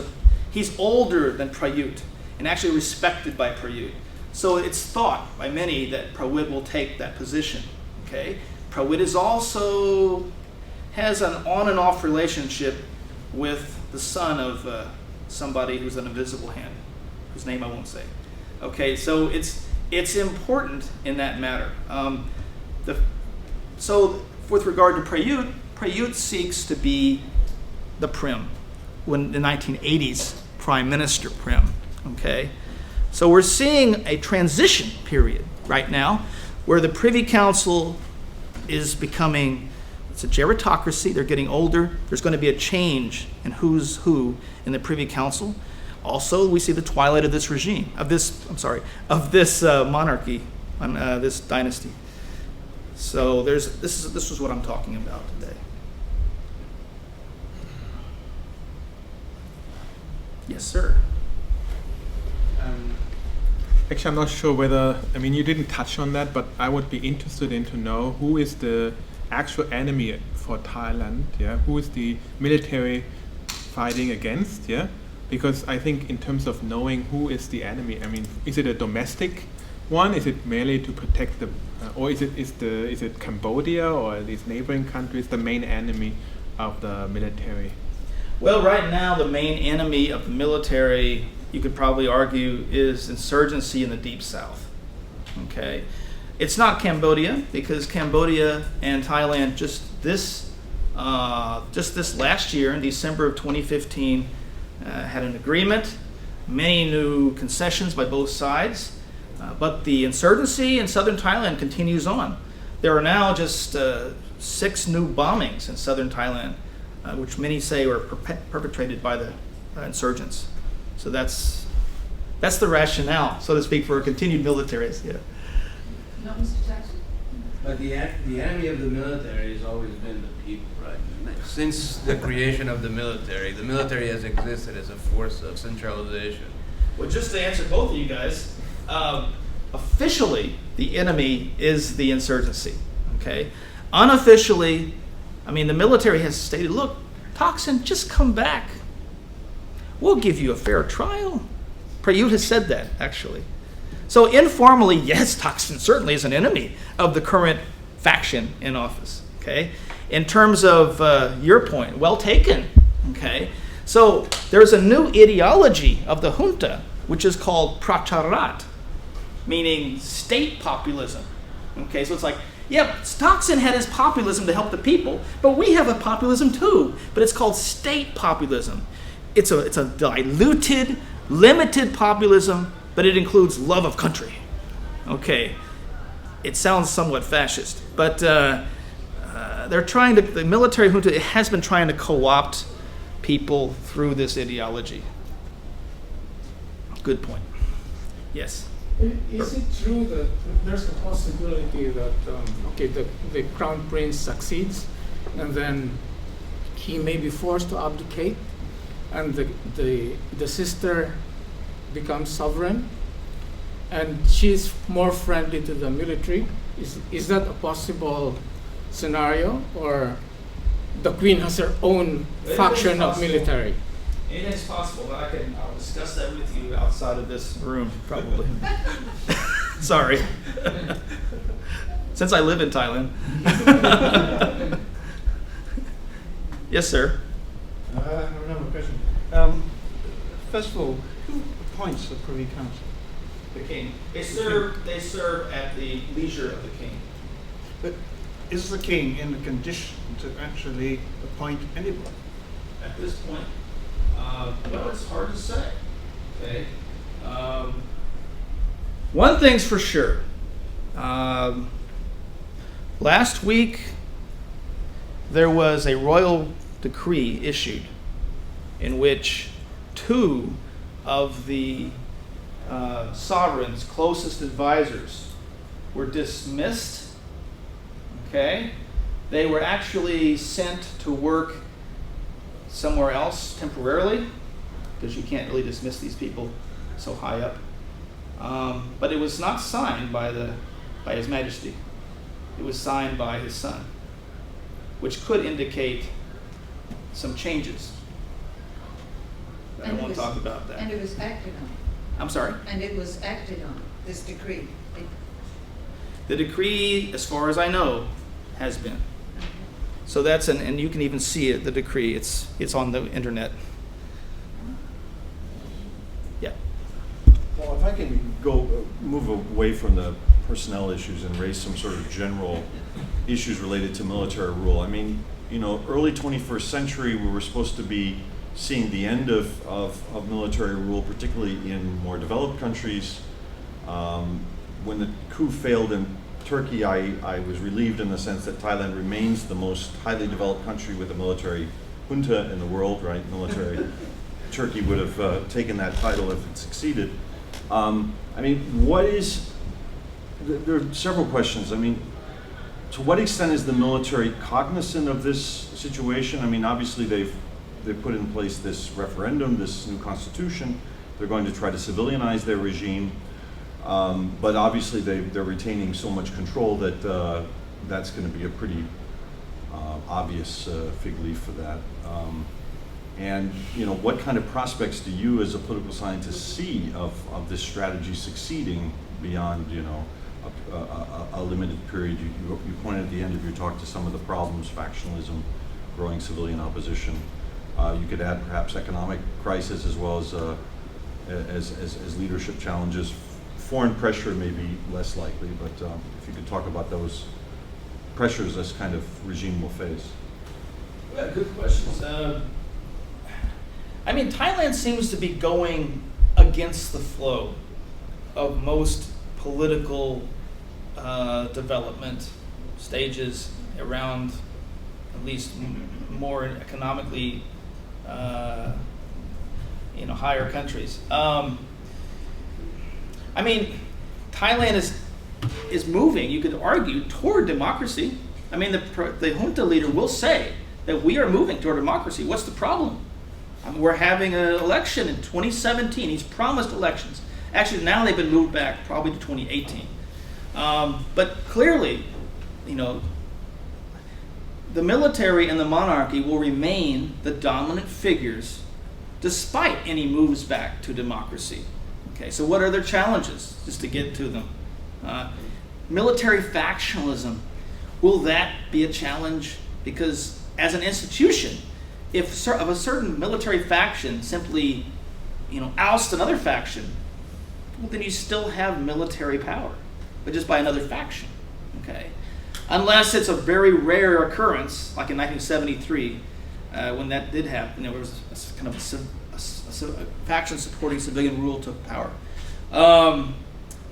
older than Prayut and actually respected by Prayut. So it's thought by many that Prawit will take that position. Okay, Prawit has an on and off relationship with the son of somebody who's an invisible hand, whose name I won't say. Okay, so it's important in that matter. So with regard to Prayut seeks to be the Prem, when the 1980s Prime Minister Prem. Okay, so we're seeing a transition period right now, where the Privy Council is becoming, it's a gerontocracy. They're getting older. There's going to be a change in who's who in the Privy Council. Also, we see the twilight of this regime, of this monarchy, this dynasty. So this is what I'm talking about today. Yes, sir. Actually, I'm not sure whether, you didn't touch on that, but I would be interested in to know who is the actual enemy for Thailand, yeah? Who is the military fighting against, yeah? Because I think in terms of knowing who is the enemy, is it a domestic One, is it merely to protect the, or is it Cambodia or these neighboring countries the main enemy of the military? Well, right now, the main enemy of the military, you could probably argue, is insurgency in the Deep South. Okay? It's not Cambodia, because Cambodia and Thailand just this last year, in December of 2015, had an agreement, many new concessions by both sides, but the insurgency in southern Thailand continues on. There are now just 6 new bombings in southern Thailand, which many say were perpetrated by the insurgents. So that's the rationale, so to speak, for a continued military. Yeah. No, Mr. Jackson? But the enemy of the military has always been the people, right? Since the creation of the military has existed as a force of centralization. Well, just to answer both of you guys, officially the enemy is the insurgency. Okay, unofficially, I mean, the military has stated, look, Thaksin, just come back. We'll give you a fair trial. Prayut has said that, actually. So informally, yes, Thaksin certainly is an enemy of the current faction in office. Okay, in terms of your point, well taken. Okay, so there's a new ideology of the junta, which is called pracharat, meaning state populism. Okay, so it's like, yeah, Thaksin had his populism to help the people, but we have a populism too, but it's called state populism. It's a diluted, limited populism, but it includes love of country. Okay, it sounds somewhat fascist, but the military junta has been trying to co-opt people through this ideology. Good point. Yes? Is it true that there's a possibility that the crown prince succeeds and then he may be forced to abdicate and the sister becomes sovereign and she's more friendly to the military? Is that a possible scenario, or the queen has her own faction of military? Anything's possible, but I'll discuss that with you outside of this room, probably. Sorry. Since I live in Thailand. Yes, sir. I have another question. First of all, who appoints the Privy Council? The king. They serve at the leisure of the king. But is the king in a condition to actually appoint anybody? At this point, well, it's hard to say. Okay. One thing's for sure. Last week, there was a royal decree issued in which 2 of the sovereign's closest advisors were dismissed. Okay? They were actually sent to work somewhere else temporarily, because you can't really dismiss these people so high up. But it was not signed by His Majesty. It was signed by his son, which could indicate some changes. I don't want to talk about that. And it was acted on. I'm sorry? And it was acted on, this decree. The decree, as far as I know, has been. So that's and you can even see it, the decree. It's on the internet. Yeah. Well, if I can move away from the personnel issues and raise some sort of general issues related to military rule. I mean, early 21st century, we were supposed to be seeing the end of military rule, particularly in more developed countries. When the coup failed in Turkey, I was relieved in the sense that Thailand remains the most highly developed country with a military junta in the world, right? Military. Turkey would have taken that title if it succeeded. I mean, there are several questions. I mean, to what extent is the military cognizant of this situation? I mean, obviously they've put in place this referendum, this new constitution. They're going to try to civilianize their regime. But obviously they're retaining so much control that that's going to be a pretty obvious fig leaf for that. And what kind of prospects do you as a political scientist see of this strategy succeeding beyond, a limited period. You pointed at the end of your talk to some of the problems: factionalism, growing civilian opposition. You could add perhaps economic crisis as well as leadership challenges. Foreign pressure may be less likely, but if you could talk about those pressures this kind of regime will face. Yeah, good questions. I mean, Thailand seems to be going against the flow of most political development stages around at least more economically, higher countries. I mean, Thailand is moving, you could argue, toward democracy. I mean, the junta leader will say that we are moving toward democracy. What's the problem? I mean, we're having an election in 2017. He's promised elections. Actually, now they've been moved back probably to 2018. But clearly, the military and the monarchy will remain the dominant figures despite any moves back to democracy. Okay, so what are their challenges, just to get to them? Military factionalism, will that be a challenge? Because as an institution, if of a certain military faction simply, oust another faction, well, then you still have military power, but just by another faction. Okay, unless it's a very rare occurrence, like in 1973, when that did happen, there was a kind of a faction supporting civilian rule took power.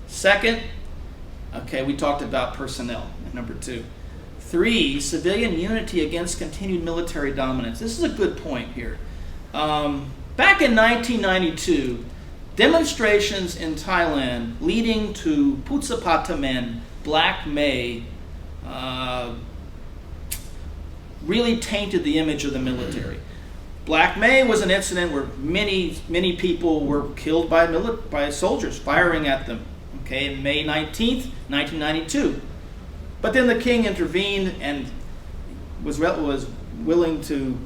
Second, okay, we talked about personnel, number 2. 3, civilian unity against continued military dominance. This is a good point here. Back in 1992, demonstrations in Thailand leading to Putsapatamen, Black May, really tainted the image of the military. Black May was an incident where many people were killed by soldiers firing at them. Okay, May 19th, 1992. But then the king intervened and was willing to,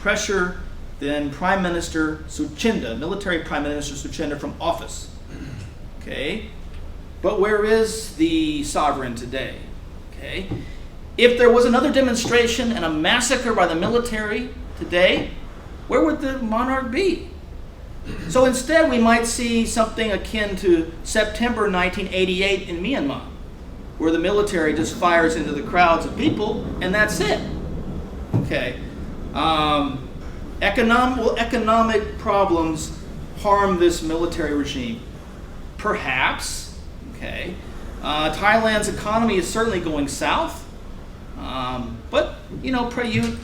pressure then Prime Minister Suchinda, military Prime Minister Suchinda, from office. Okay, but where is the sovereign today? Okay, if there was another demonstration and a massacre by the military today, where would the monarch be? So instead, we might see something akin to September 1988 in Myanmar, where the military just fires into the crowds of people, and that's it. Okay. Economic problems harm this military regime? Perhaps. Okay. Thailand's economy is certainly going south, but Prayut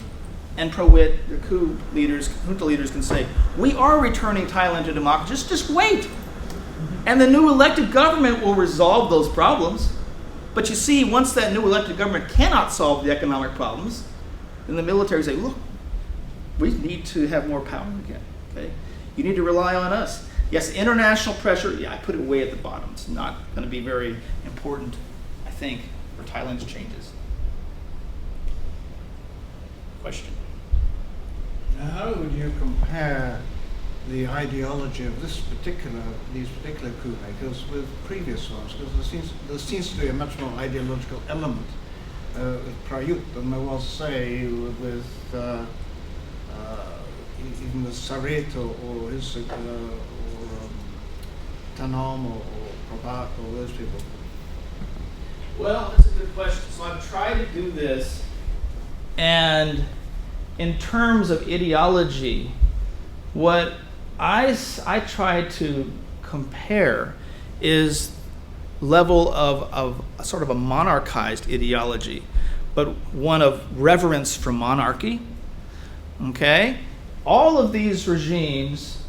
and Prawit, the coup leaders, junta leaders, can say, we are returning Thailand to democracy. Just wait. And the new elected government will resolve those problems. But you see, once that new elected government cannot solve the economic problems, then the military say, look, we need to have more power again. Okay? You need to rely on us. Yes, international pressure, I put it way at the bottom. It's not going to be very important, I think, for Thailand's changes. Question? Now, how would you compare the ideology of these particular coup makers with previous ones? Because there seems to be a much more ideological element with Prayut than there was, say, with even with Sareto or his Tanam or Prabhat or those people. Well, that's a good question. So I've tried to do this, and in terms of ideology, what I try to compare is level of sort of a monarchized ideology, but one of reverence for monarchy. Okay? All of these regimes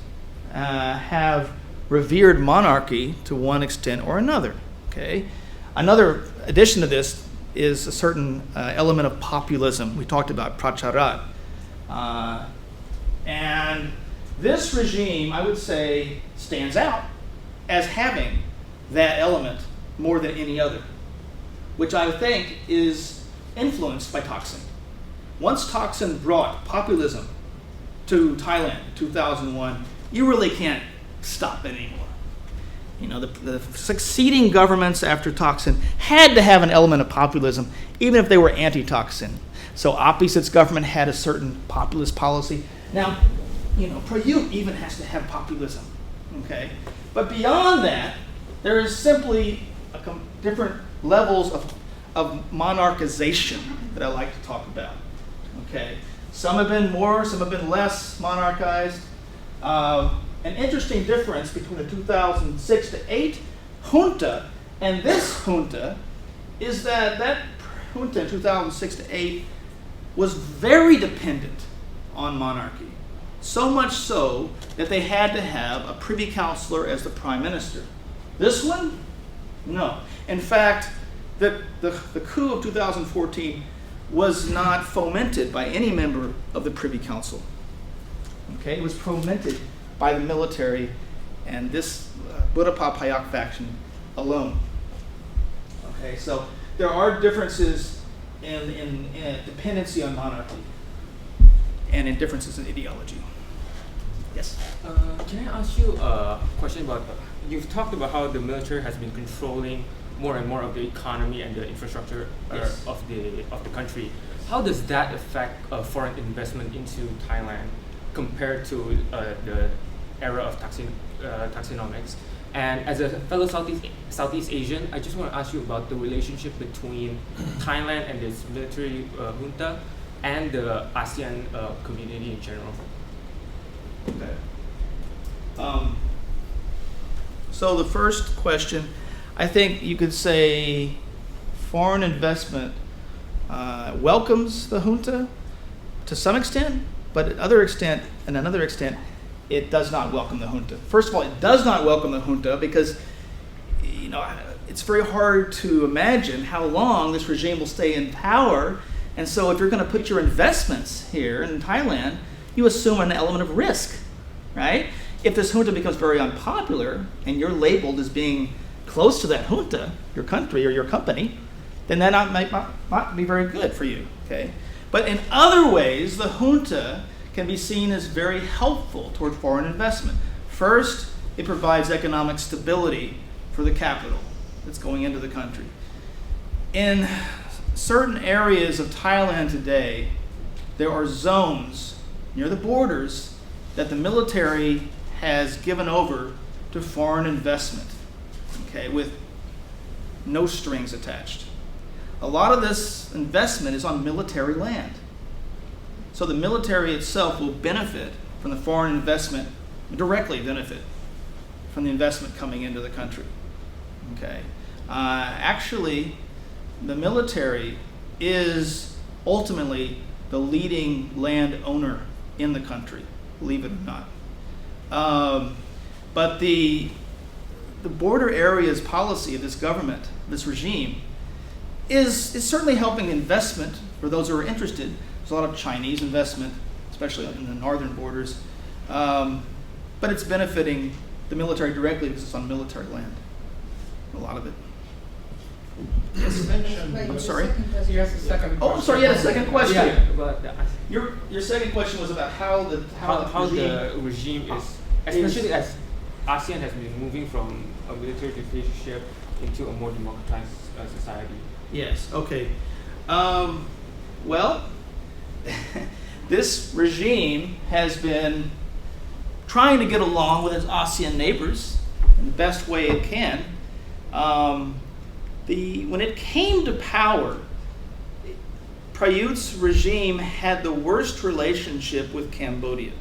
have revered monarchy to one extent or another. Okay? Another addition to this is a certain element of populism. We talked about pracharat. And this regime, I would say, stands out as having that element more than any other, which I think is influenced by Thaksin. Once Thaksin brought populism to Thailand in 2001, you really can't stop it anymore. the succeeding governments after Thaksin had to have an element of populism, even if they were anti-Thaksin. So Opposite's government had a certain populist policy. Now, Prayut even has to have populism, okay? But beyond that, there is simply different levels of monarchization that I like to talk about, okay? Some have been more, some have been less monarchized. An interesting difference between the 2006 to 8 junta and this junta is that junta in 2006 to 8 was very dependent on monarchy. So much so that they had to have a privy councillor as the prime minister. This one, no. In fact, the coup of 2014 was not fomented by any member of the Privy Council. Okay, it was fomented by the military and this Budapest Payak faction alone. Okay, so there are differences in dependency on monarchy and in differences in ideology. Yes? Can I ask you a question about, you've talked about how the military has been controlling more and more of the economy and the infrastructure Yes. of the country. How does that affect foreign investment into Thailand compared to the era of taxonomics? And as a fellow Southeast Asian, I just want to ask you about the relationship between Thailand and its military junta and the ASEAN community in general. Okay. So the first question, I think you could say foreign investment welcomes the junta to some extent, but to another extent, it does not welcome the junta. First of all, it does not welcome the junta because it's very hard to imagine how long this regime will stay in power. And so if you're going to put your investments here in Thailand, you assume an element of risk, right? If this junta becomes very unpopular and you're labeled as being close to that junta, your country or your company, then that might not be very good for you, okay? But in other ways, the junta can be seen as very helpful toward foreign investment. First, it provides economic stability for the capital that's going into the country. In certain areas of Thailand today, there are zones near the borders that the military has given over to foreign investment, okay, with no strings attached. A lot of this investment is on military land. So the military itself will benefit from the foreign investment, directly benefit from the investment coming into the country. Okay. Actually, the military is ultimately the leading landowner in the country, believe it or not. But the border areas policy of this government, this regime, is certainly helping investment for those who are interested. There's a lot of Chinese investment, especially in the northern borders. But it's benefiting the military directly because it's on military land. A lot of it. You mentioned, Wait, I'm the sorry? second question. Yes, the second Oh, I'm sorry, you had a second question. Yeah, about Your second question was about how the regime is, especially as ASEAN has been moving from a military dictatorship into a more democratized society. Yes, okay. Well, this regime has been trying to get along with its ASEAN neighbors in the best way it can. When it came to power, Prayut's regime had the worst relationship with Cambodia.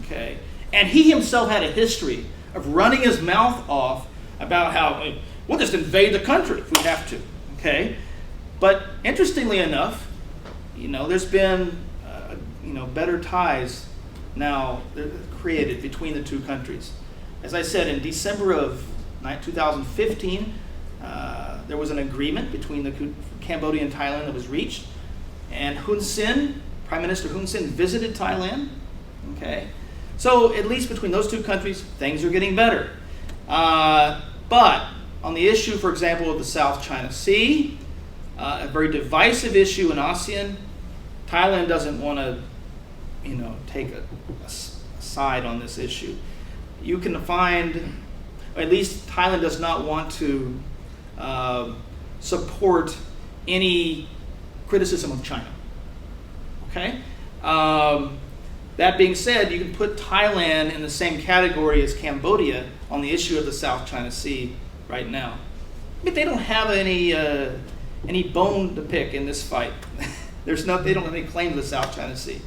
Okay? And he himself had a history of running his mouth off about how we'll just invade the country if we have to. Okay? But interestingly enough, there's been better ties now created between the two countries. As I said, in December of 2015, there was an agreement between the Cambodia and Thailand that was reached, and Hun Sen, Prime Minister Hun Sen, visited Thailand. Okay, so at least between those two countries, things are getting better. But on the issue, for example, of the South China Sea, a very divisive issue in ASEAN, Thailand doesn't want to, take a side on this issue. You can find or at least Thailand does not want to support any criticism of China. Okay? That being said, you can put Thailand in the same category as Cambodia on the issue of the South China Sea right now. But they don't have any bone to pick in this fight. They don't have any claim to the South China Sea.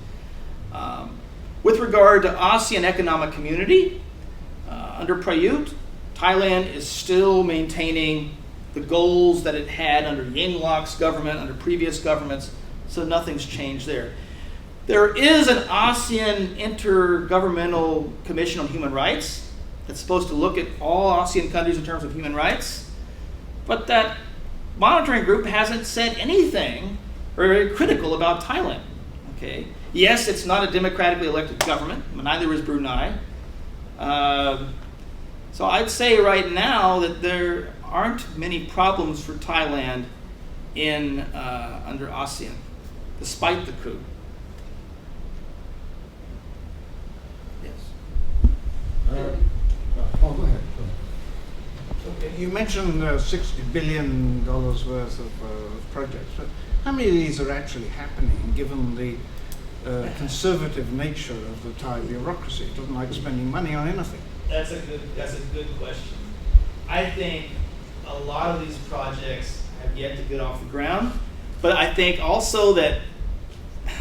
With regard to ASEAN Economic Community, under Prayut, Thailand is still maintaining the goals that it had under Yingluck's government, under previous governments, so nothing's changed there. There is an ASEAN Intergovernmental Commission on Human Rights that's supposed to look at all ASEAN countries in terms of human rights, but that monitoring group hasn't said anything very critical about Thailand. Okay? Yes, it's not a democratically elected government, neither is Brunei. So I'd say right now that there aren't many problems for Thailand under ASEAN, despite the coup. Yes. Go ahead. Okay, you mentioned $60 billion worth of projects, but how many of these are actually happening, given the conservative nature of the Thai bureaucracy? It doesn't like spending money on anything. That's a good question. I think a lot of these projects have yet to get off the ground, but I think also that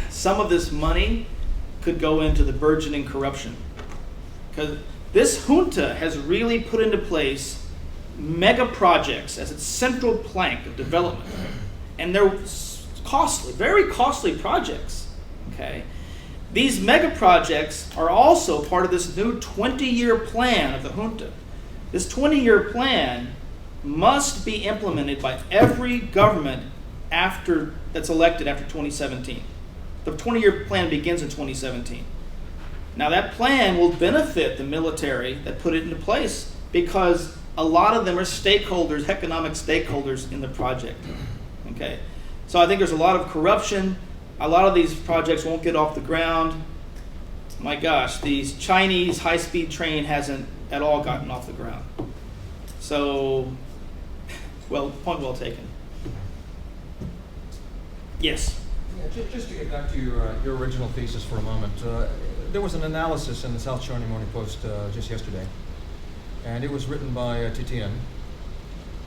some of this money could go into the burgeoning corruption. Because this junta has really put into place mega projects as its central plank of development. And they're costly, very costly projects. Okay? These mega projects are also part of this new 20-year plan of the junta. This 20-year plan must be implemented by every government that's elected after 2017. The 20-year plan begins in 2017. Now that plan will benefit the military that put it into place because a lot of them are stakeholders, economic stakeholders in the project. Okay? So I think there's a lot of corruption. A lot of these projects won't get off the ground. My gosh, these Chinese high-speed train hasn't at all gotten off the ground. So, point well taken. Yes? Yeah, just to get back to your original thesis for a moment, there was an analysis in the South China Morning Post just yesterday, and it was written by Titian.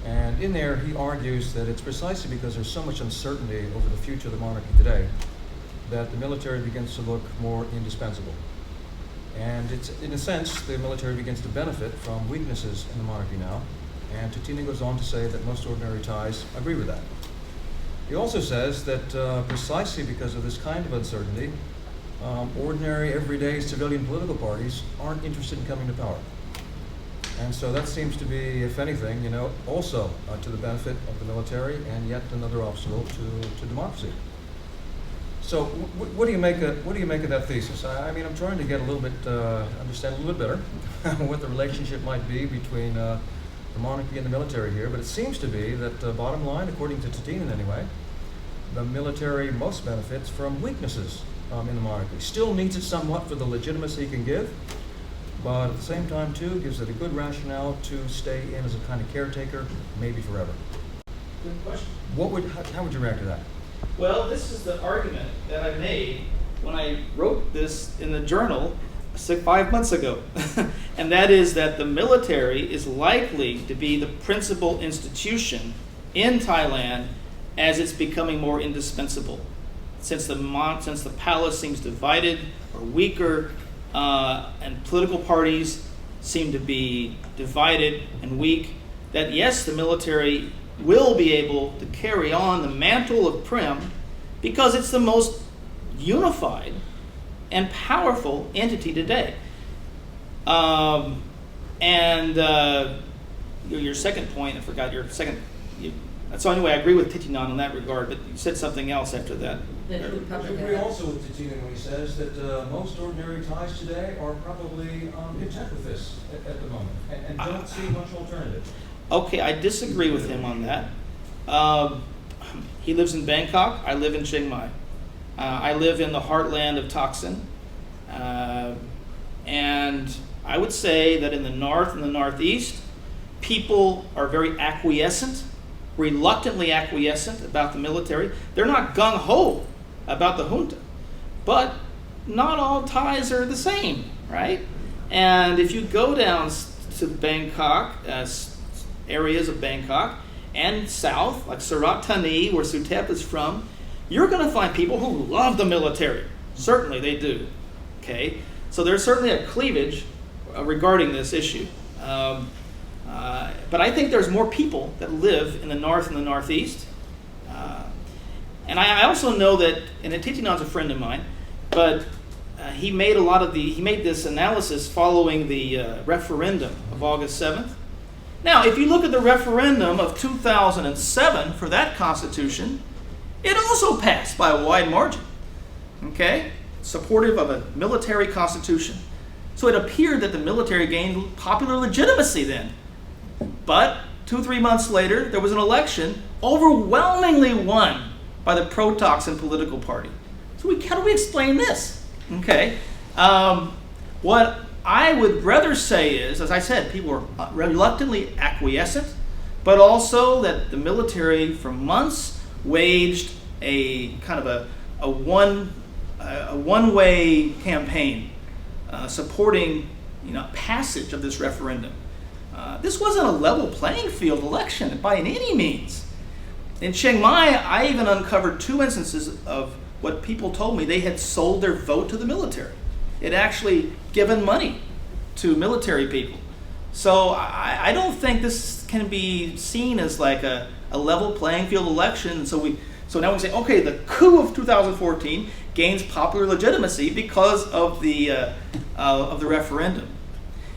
And in there, he argues that it's precisely because there's so much uncertainty over the future of the monarchy today that the military begins to look more indispensable. And it's, in a sense, the military begins to benefit from weaknesses in the monarchy now. And Titian goes on to say that most ordinary Thais agree with that. He also says that precisely because of this kind of uncertainty, ordinary, everyday civilian political parties aren't interested in coming to power. And so that seems to be, if anything, also to the benefit of the military, and yet another obstacle to democracy. So, what do you make of that thesis? I mean, I'm trying to get a little bit, understand a little bit better what the relationship might be between the monarchy and the military here. But it seems to be that, bottom line, according to Titian anyway, the military most benefits from weaknesses in the monarchy. Still needs it somewhat for the legitimacy it can give, but at the same time, too, gives it a good rationale to stay in as a kind of caretaker, maybe forever. Good question. How would you react to that? Well, this is the argument that I made when I wrote this in the journal 5 months ago. And that is that the military is likely to be the principal institution in Thailand as it's becoming more indispensable. Since the palace seems divided or weaker, and political parties seem to be divided and weak, that yes, the military will be able to carry on the mantle of Prim because it's the most unified and powerful entity today. Your second point, I forgot your second. So anyway, I agree with Titian on that regard, but you said something else after that. I agree also with Titian when he says that most ordinary Thais today are probably content with this at the moment and don't see much alternative. Okay, I disagree with him on that. He lives in Bangkok. I live in Chiang Mai. I live in the heartland of Thaksin. And I would say that in the north and the northeast, people are very acquiescent, reluctantly acquiescent about the military. They're not gung-ho about the junta, but not all Thais are the same, right? And if you go down to Bangkok, areas of Bangkok, and south, like Surat Thani, where Suthep is from, you're going to find people who love the military. Certainly they do. Okay, so there's certainly a cleavage regarding this issue. But I think there's more people that live in the north and the northeast. And I also know that, and Titinan's a friend of mine, but he made this analysis following the referendum of August 7th. Now, if you look at the referendum of 2007 for that constitution, it also passed by a wide margin. Okay? Supportive of a military constitution. So it appeared that the military gained popular legitimacy then. But 2-3 months later, there was an election overwhelmingly won by the pro-Thaksin political party. So how do we explain this? Okay. What I would rather say is, as I said, people are reluctantly acquiescent, but also that the military for months waged a kind of a one-way campaign supporting passage of this referendum. This wasn't a level playing field election by any means. In Chiang Mai, I even uncovered 2 instances of what people told me they had sold their vote to the military. It actually given money to military people. So I don't think this can be seen as like a level playing field election. So now we say, okay, the coup of 2014 gains popular legitimacy because of the referendum.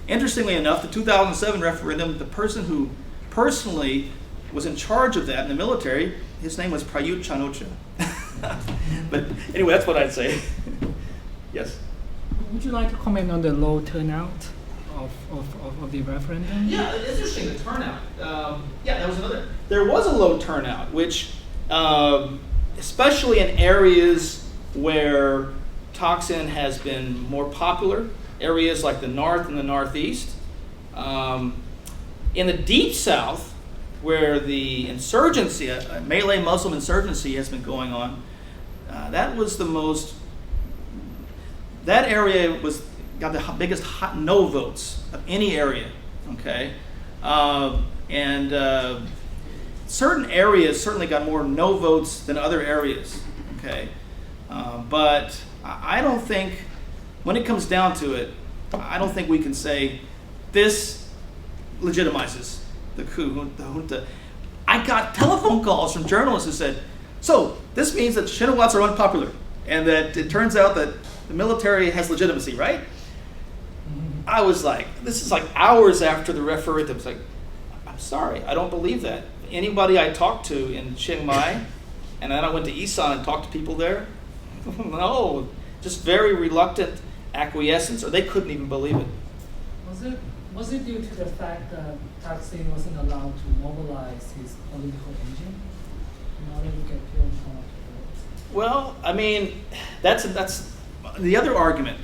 Interestingly enough, the 2007 referendum, the person who personally was in charge of that in the military, his name was Prayut Chan-o-cha. But anyway, that's what I'd say. Yes? Would you like to comment on the low turnout of the referendum? Yeah, it's interesting, the turnout. That was another. There was a low turnout, which, especially in areas where Thaksin has been more popular, areas like the north and the northeast. In the deep south, where the insurgency, a Malay Muslim insurgency has been going on, that area got the biggest no votes of any area, okay? Certain areas certainly got more no votes than other areas, okay? But I don't think, when it comes down to it, I don't think we can say this legitimizes the coup, the junta. I got telephone calls from journalists who said, so this means that Shinawats are unpopular and that it turns out that the military has legitimacy, right? I was like, this is like hours after the referendum. It's like, I'm sorry, I don't believe that. Anybody I talked to in Chiang Mai, and then I went to ISEAA and talked to people there, no, just very reluctant acquiescence, or they couldn't even believe it. Was it due to the fact that Thaksin wasn't allowed to mobilize his political engine in order to get killed? Well, I mean, that's the other argument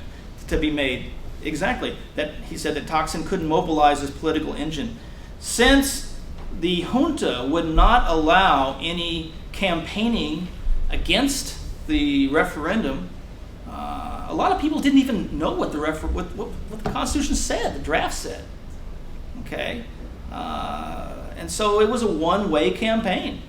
to be made. Exactly, that he said that Thaksin couldn't mobilize his political engine. Since the junta would not allow any campaigning against the referendum, a lot of people didn't even know what what the Constitution said, the draft said. Okay? And so it was a one-way campaign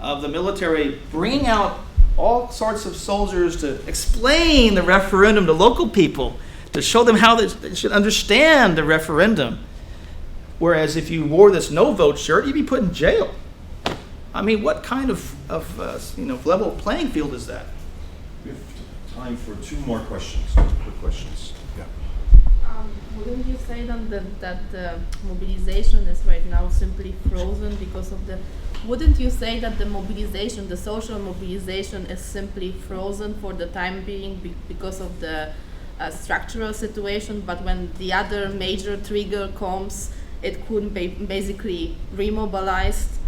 of the military bringing out all sorts of soldiers to explain the referendum to local people, to show them how they should understand the referendum. Whereas if you wore this no-vote shirt, you'd be put in jail. I mean, what kind of level playing field is that? We have time for 2 more questions, quick questions. Yeah. Wouldn't you say then that the mobilization is right now simply frozen because of the... Wouldn't you say that the mobilization, the social mobilization, is simply frozen for the time being because of the structural situation, but when the other major trigger comes, it couldn't be basically remobilized?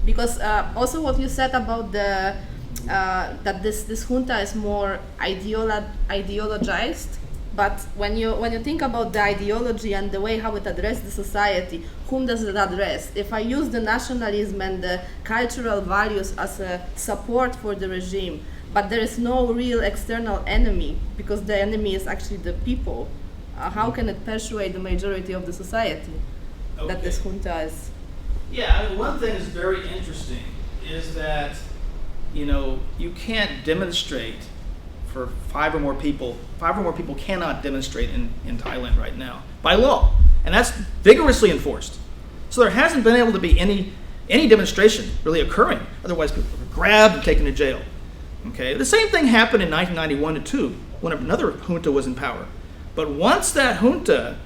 Because also what you said about that this junta is more ideologized But when you think about the ideology and the way how it addresses the society, whom does it address? If I use the nationalism and the cultural values as a support for the regime, but there is no real external enemy, because the enemy is actually the people, how can it persuade the majority of the society that this junta is? Yeah, I mean, one thing that's very interesting is that, you can't demonstrate for five or more people cannot demonstrate in Thailand right now by law, and that's vigorously enforced. So there hasn't been able to be any demonstration really occurring. Otherwise, people were grabbed and taken to jail. Okay, the same thing happened in 1991 to 2 when another junta was in power. But once that junta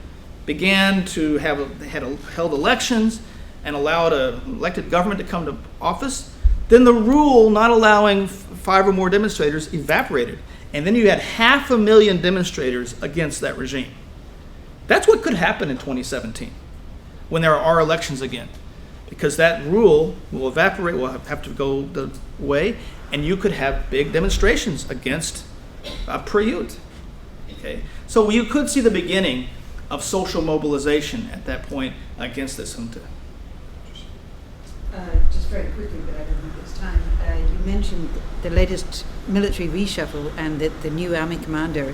began to held elections and allowed an elected government to come to office, then the rule not allowing 5 or more demonstrators evaporated. And then you had 500,000 demonstrators against that regime. That's what could happen in 2017 when there are elections again, because that rule will evaporate, will have to go away, and you could have big demonstrations against Prayut. Okay, so you could see the beginning of social mobilization at that point against this junta. Just very quickly, but I don't think it's time. You mentioned the latest military reshuffle and that the new army commander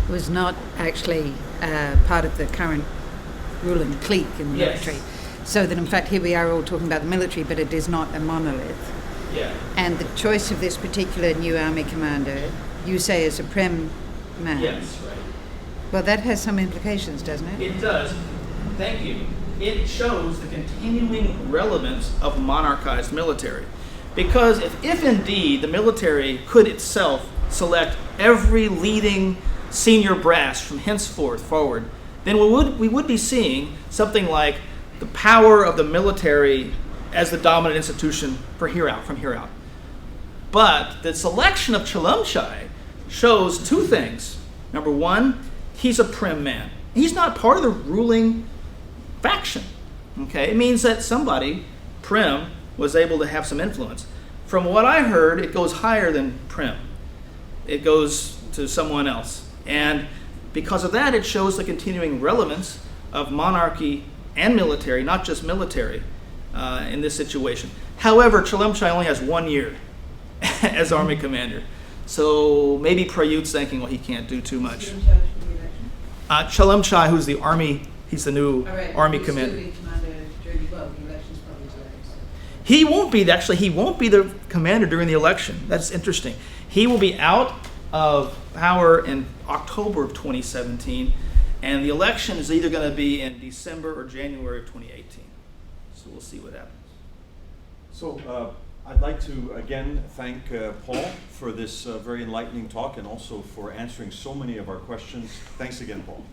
was not actually part of the current ruling clique in the military. So that in fact here we are all talking about the military, but it is not a monolith. Yeah. And the choice of this particular new army commander, you say is a Prem man. Yes, right. Well, that has some implications, doesn't it? It does. Thank you. It shows the continuing relevance of monarchized military. Because if indeed the military could itself select every leading senior brass from henceforth forward, then we would be seeing something like the power of the military as the dominant institution from here out. But the selection of Chalamchai shows 2 things. Number one, he's a prim man. He's not part of the ruling faction. Okay, it means that somebody, prim, was able to have some influence. From what I heard, it goes higher than prim. It goes to someone else. And because of that, it shows the continuing relevance of monarchy and military, not just military, in this situation. However, Chalamchai only has 1 year as army commander. So maybe Prayut's thinking, well, he can't do too much. Chalamchai, who's the army, he's the new army commander. He won't be, actually, he won't be the commander during the election. That's interesting. He will be out of power in October of 2017, and the election is either going to be in December or January of 2018. So we'll see what happens. So I'd like to again thank Paul for this very enlightening talk and also for answering so many of our questions. Thanks again, Paul.